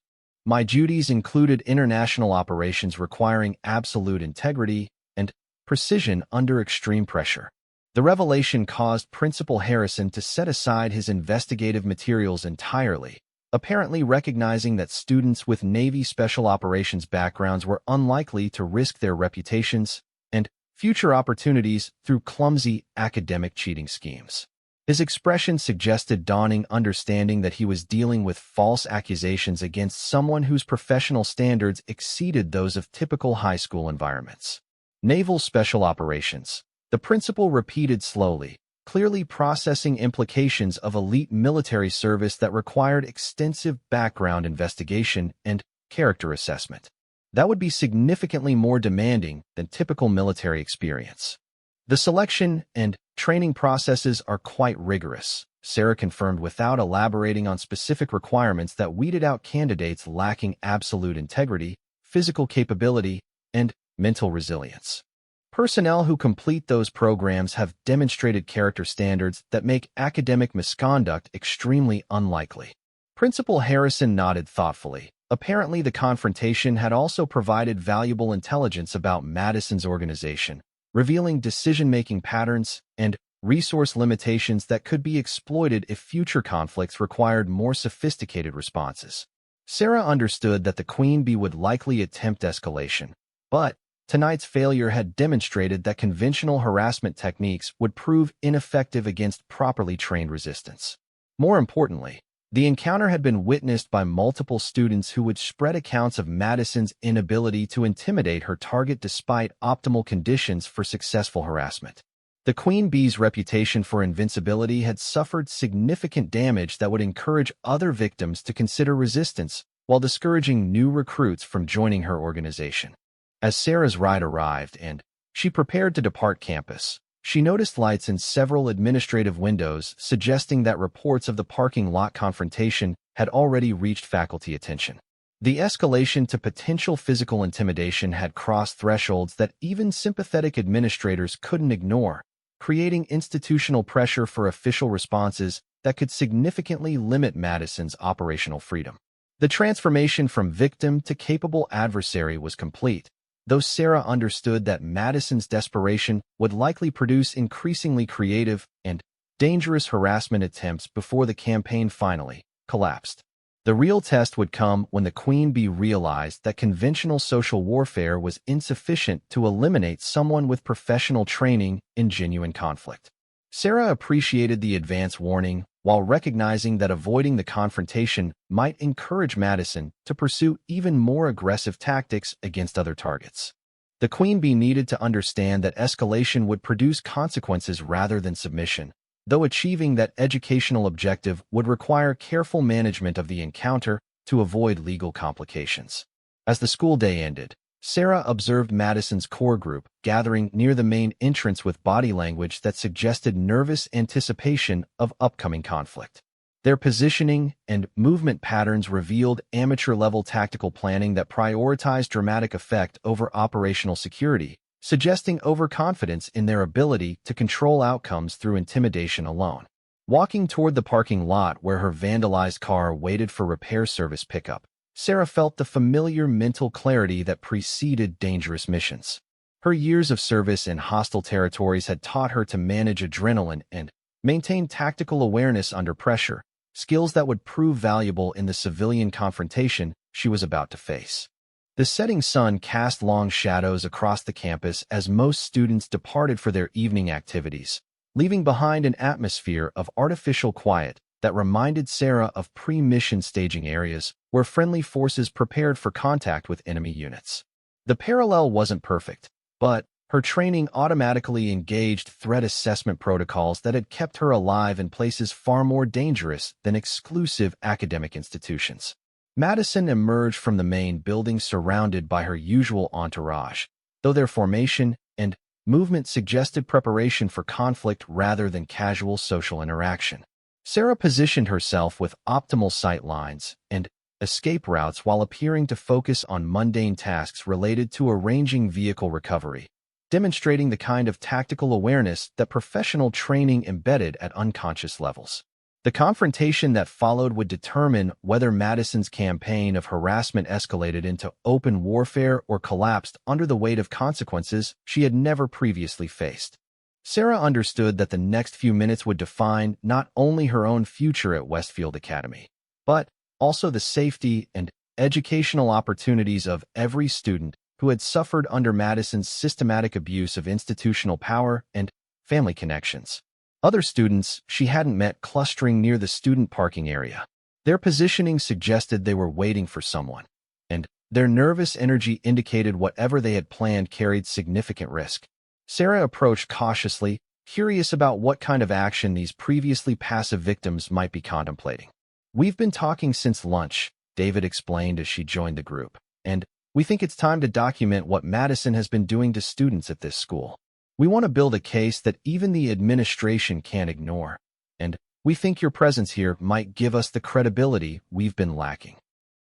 "My duties included international operations requiring absolute integrity and precision under extreme pressure." The revelation caused Principal Harrison to set aside his investigative materials entirely, apparently recognizing that students with Navy Special Operations backgrounds were unlikely to risk their reputations and future opportunities through clumsy academic cheating schemes. His expression suggested dawning understanding that he was dealing with false accusations against someone whose professional standards exceeded those of typical high school environments. "Naval Special Operations," the principal repeated slowly, clearly processing implications of elite military service that required extensive background investigation and character assessment. That would be significantly more demanding than typical military experience. "The selection and training processes are quite rigorous," Sarah confirmed without elaborating on specific requirements that weeded out candidates lacking absolute integrity, physical capability, and mental resilience. "Personnel who complete those programs have demonstrated character standards that make academic misconduct extremely unlikely." Principal Harrison nodded thoughtfully. Apparently, the confrontation had also provided valuable intelligence about Madison's organization, revealing decision-making patterns and resource limitations that could be exploited if future conflicts required more sophisticated responses. Sarah understood that the Queen Bee would likely attempt escalation, but tonight's failure had demonstrated that conventional harassment techniques would prove ineffective against properly trained resistance. More importantly, the encounter had been witnessed by multiple students who would spread accounts of Madison's inability to intimidate her target despite optimal conditions for successful harassment. The Queen Bee's reputation for invincibility had suffered significant damage that would encourage other victims to consider resistance while discouraging new recruits from joining her organization. As Sarah's ride arrived and she prepared to depart campus, she noticed lights in several administrative windows suggesting that reports of the parking lot confrontation had already reached faculty attention. The escalation to potential physical intimidation had crossed thresholds that even sympathetic administrators couldn't ignore, creating institutional pressure for official responses that could significantly limit Madison's operational freedom. The transformation from victim to capable adversary was complete, though Sarah understood that Madison's desperation would likely produce increasingly creative and dangerous harassment attempts before the campaign finally collapsed. The real test would come when the Queen Bee realized that conventional social warfare was insufficient to eliminate someone with professional training in genuine conflict. Sarah appreciated the advance warning while recognizing that avoiding the confrontation might encourage Madison to pursue even more aggressive tactics against other targets. The Queen Bee needed to understand that escalation would produce consequences rather than submission, though achieving that educational objective would require careful management of the encounter to avoid legal complications. As the school day ended, Sarah observed Madison's core group gathering near the main entrance with body language that suggested nervous anticipation of upcoming conflict. Their positioning and movement patterns revealed amateur-level tactical planning that prioritized dramatic effect over operational security, suggesting overconfidence in their ability to control outcomes through intimidation alone. Walking toward the parking lot where her vandalized car waited for repair service pickup, Sarah felt the familiar mental clarity that preceded dangerous missions. Her years of service in hostile territories had taught her to manage adrenaline and maintain tactical awareness under pressure, skills that would prove valuable in the civilian confrontation she was about to face. The setting sun cast long shadows across the campus as most students departed for their evening activities, leaving behind an atmosphere of artificial quiet that reminded Sarah of pre-mission staging areas where friendly forces prepared for contact with enemy units. The parallel wasn't perfect, but her training automatically engaged threat assessment protocols that had kept her alive in places far more dangerous than exclusive academic institutions. Madison emerged from the main building surrounded by her usual entourage, though their formation and movement suggested preparation for conflict rather than casual social interaction. Sarah positioned herself with optimal sight lines and escape routes while appearing to focus on mundane tasks related to arranging vehicle recovery, demonstrating the kind of tactical awareness that professional training embedded at unconscious levels. The confrontation that followed would determine whether Madison's campaign of harassment escalated into open warfare or collapsed under the weight of consequences she had never previously faced. Sarah understood that the next few minutes would define not only her own future at Westfield Academy, but also the safety and educational opportunities of every student who had suffered under Madison's systematic abuse of institutional power and family connections. Other students she hadn't met clustering near the student parking area. Their positioning suggested they were waiting for someone, and their nervous energy indicated whatever they had planned carried significant risk. Sarah approached cautiously, curious about what kind of action these previously passive victims might be contemplating. "We've been talking since lunch," David explained as she joined the group, "and we think it's time to document what Madison has been doing to students at this school. We want to build a case that even the administration can't ignore, and we think your presence here might give us the credibility we've been lacking."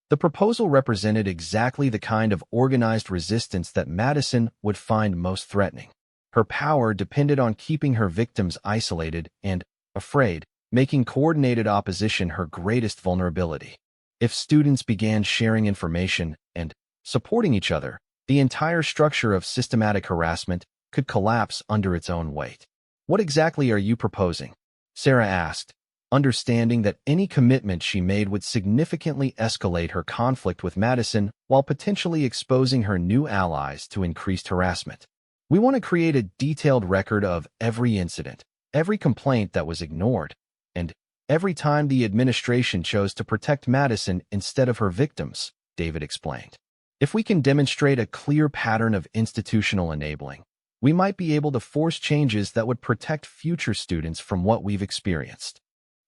The proposal represented exactly the kind of organized resistance that Madison would find most threatening. Her power depended on keeping her victims isolated and afraid, making coordinated opposition her greatest vulnerability. If students began sharing information and supporting each other, the entire structure of systematic harassment could collapse under its own weight. "What exactly are you proposing?" Sarah asked, understanding that any commitment she made would significantly escalate her conflict with Madison while potentially exposing her new allies to increased harassment. "We want to create a detailed record of every incident, every complaint that was ignored, and every time the administration chose to protect Madison instead of her victims," David explained. "If we can demonstrate a clear pattern of institutional enabling, we might be able to force changes that would protect future students from what we've experienced."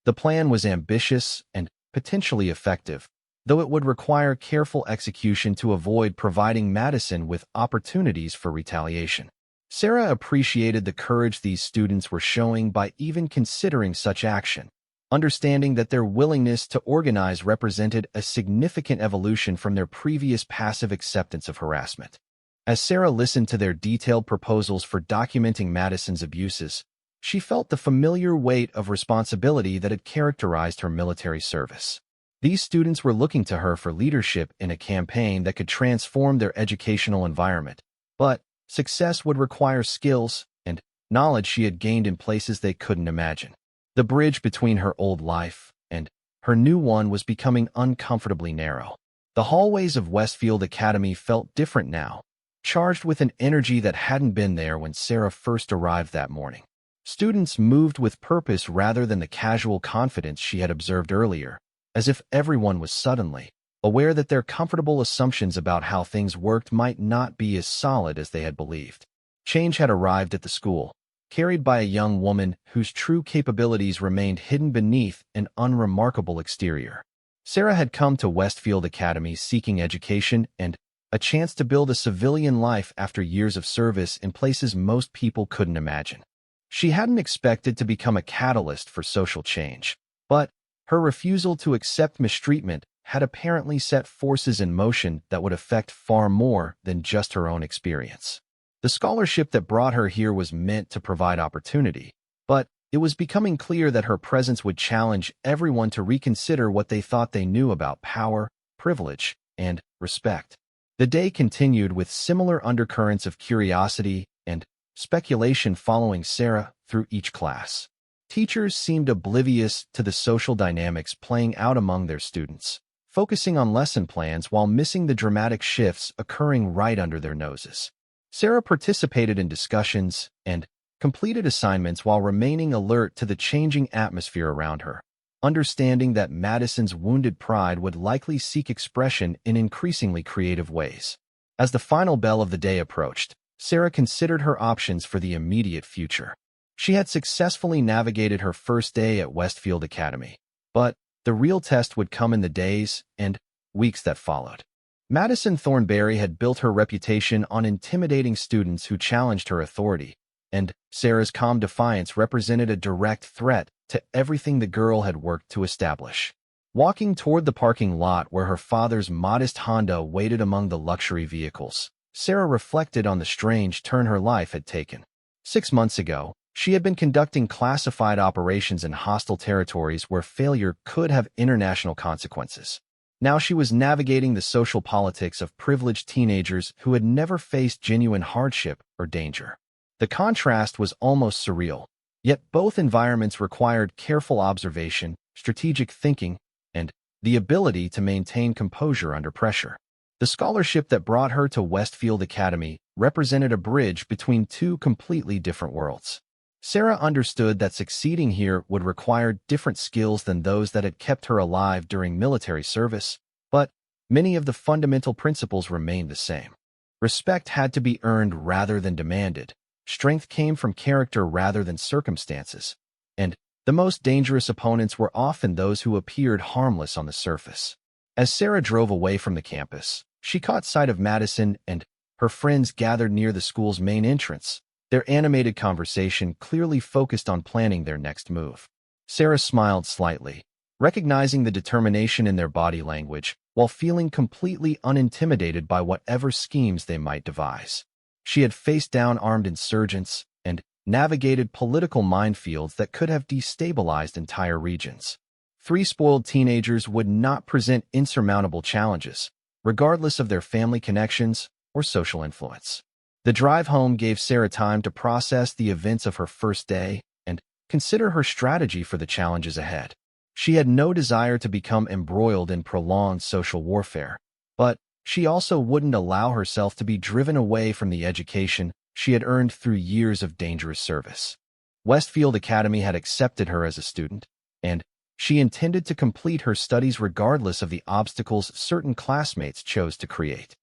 The plan was ambitious and potentially effective, though it would require careful execution to avoid providing Madison with opportunities for retaliation. Sarah appreciated the courage these students were showing by even considering such action, understanding that their willingness to organize represented a significant evolution from their previous passive acceptance of harassment. As Sarah listened to their detailed proposals for documenting Madison's abuses, she felt the familiar weight of responsibility that had characterized her military service. These students were looking to her for leadership in a campaign that could transform their educational environment, but success would require skills and knowledge she had gained in places they couldn't imagine. The bridge between her old life and her new one was becoming uncomfortably narrow. The hallways of Westfield Academy felt different now, charged with an energy that hadn't been there when Sarah first arrived that morning. Students moved with purpose rather than the casual confidence she had observed earlier, as if everyone was suddenly aware that their comfortable assumptions about how things worked might not be as solid as they had believed. Change had arrived at the school, carried by a young woman whose true capabilities remained hidden beneath an unremarkable exterior. Sarah had come to Westfield Academy seeking education and a chance to build a civilian life after years of service in places most people couldn't imagine. She hadn't expected to become a catalyst for social change, but her refusal to accept mistreatment had apparently set forces in motion that would affect far more than just her own experience. The scholarship that brought her here was meant to provide opportunity, but it was becoming clear that her presence would challenge everyone to reconsider what they thought they knew about power, privilege, and respect. The day continued with similar undercurrents of curiosity and speculation following Sarah through each class. Teachers seemed oblivious to the social dynamics playing out among their students, focusing on lesson plans while missing the dramatic shifts occurring right under their noses. Sarah participated in discussions and completed assignments while remaining alert to the changing atmosphere around her, understanding that Madison's wounded pride would likely seek expression in increasingly creative ways. As the final bell of the day approached, Sarah considered her options for the immediate future. She had successfully navigated her first day at Westfield Academy, but the real test would come in the days and weeks that followed. Madison Thornberry had built her reputation on intimidating students who challenged her authority, and Sarah's calm defiance represented a direct threat to everything the girl had worked to establish. Walking toward the parking lot where her father's modest Honda waited among the luxury vehicles, Sarah reflected on the strange turn her life had taken. 6 months ago, she had been conducting classified operations in hostile territories where failure could have international consequences. Now she was navigating the social politics of privileged teenagers who had never faced genuine hardship or danger. The contrast was almost surreal, yet both environments required careful observation, strategic thinking, and the ability to maintain composure under pressure. The scholarship that brought her to Westfield Academy represented a bridge between two completely different worlds. Sarah understood that succeeding here would require different skills than those that had kept her alive during military service, but many of the fundamental principles remained the same. Respect had to be earned rather than demanded, strength came from character rather than circumstances, and the most dangerous opponents were often those who appeared harmless on the surface. As Sarah drove away from the campus, she caught sight of Madison and her friends gathered near the school's main entrance, their animated conversation clearly focused on planning their next move. Sarah smiled slightly, recognizing the determination in their body language, while feeling completely unintimidated by whatever schemes they might devise. She had faced down armed insurgents and navigated political minefields that could have destabilized entire regions. 3 spoiled teenagers would not present insurmountable challenges, regardless of their family connections or social influence. The drive home gave Sarah time to process the events of her first day and consider her strategy for the challenges ahead. She had no desire to become embroiled in prolonged social warfare, but she also wouldn't allow herself to be driven away from the education she had earned through years of dangerous service. Westfield Academy had accepted her as a student, and she intended to complete her studies regardless of the obstacles certain classmates chose to create.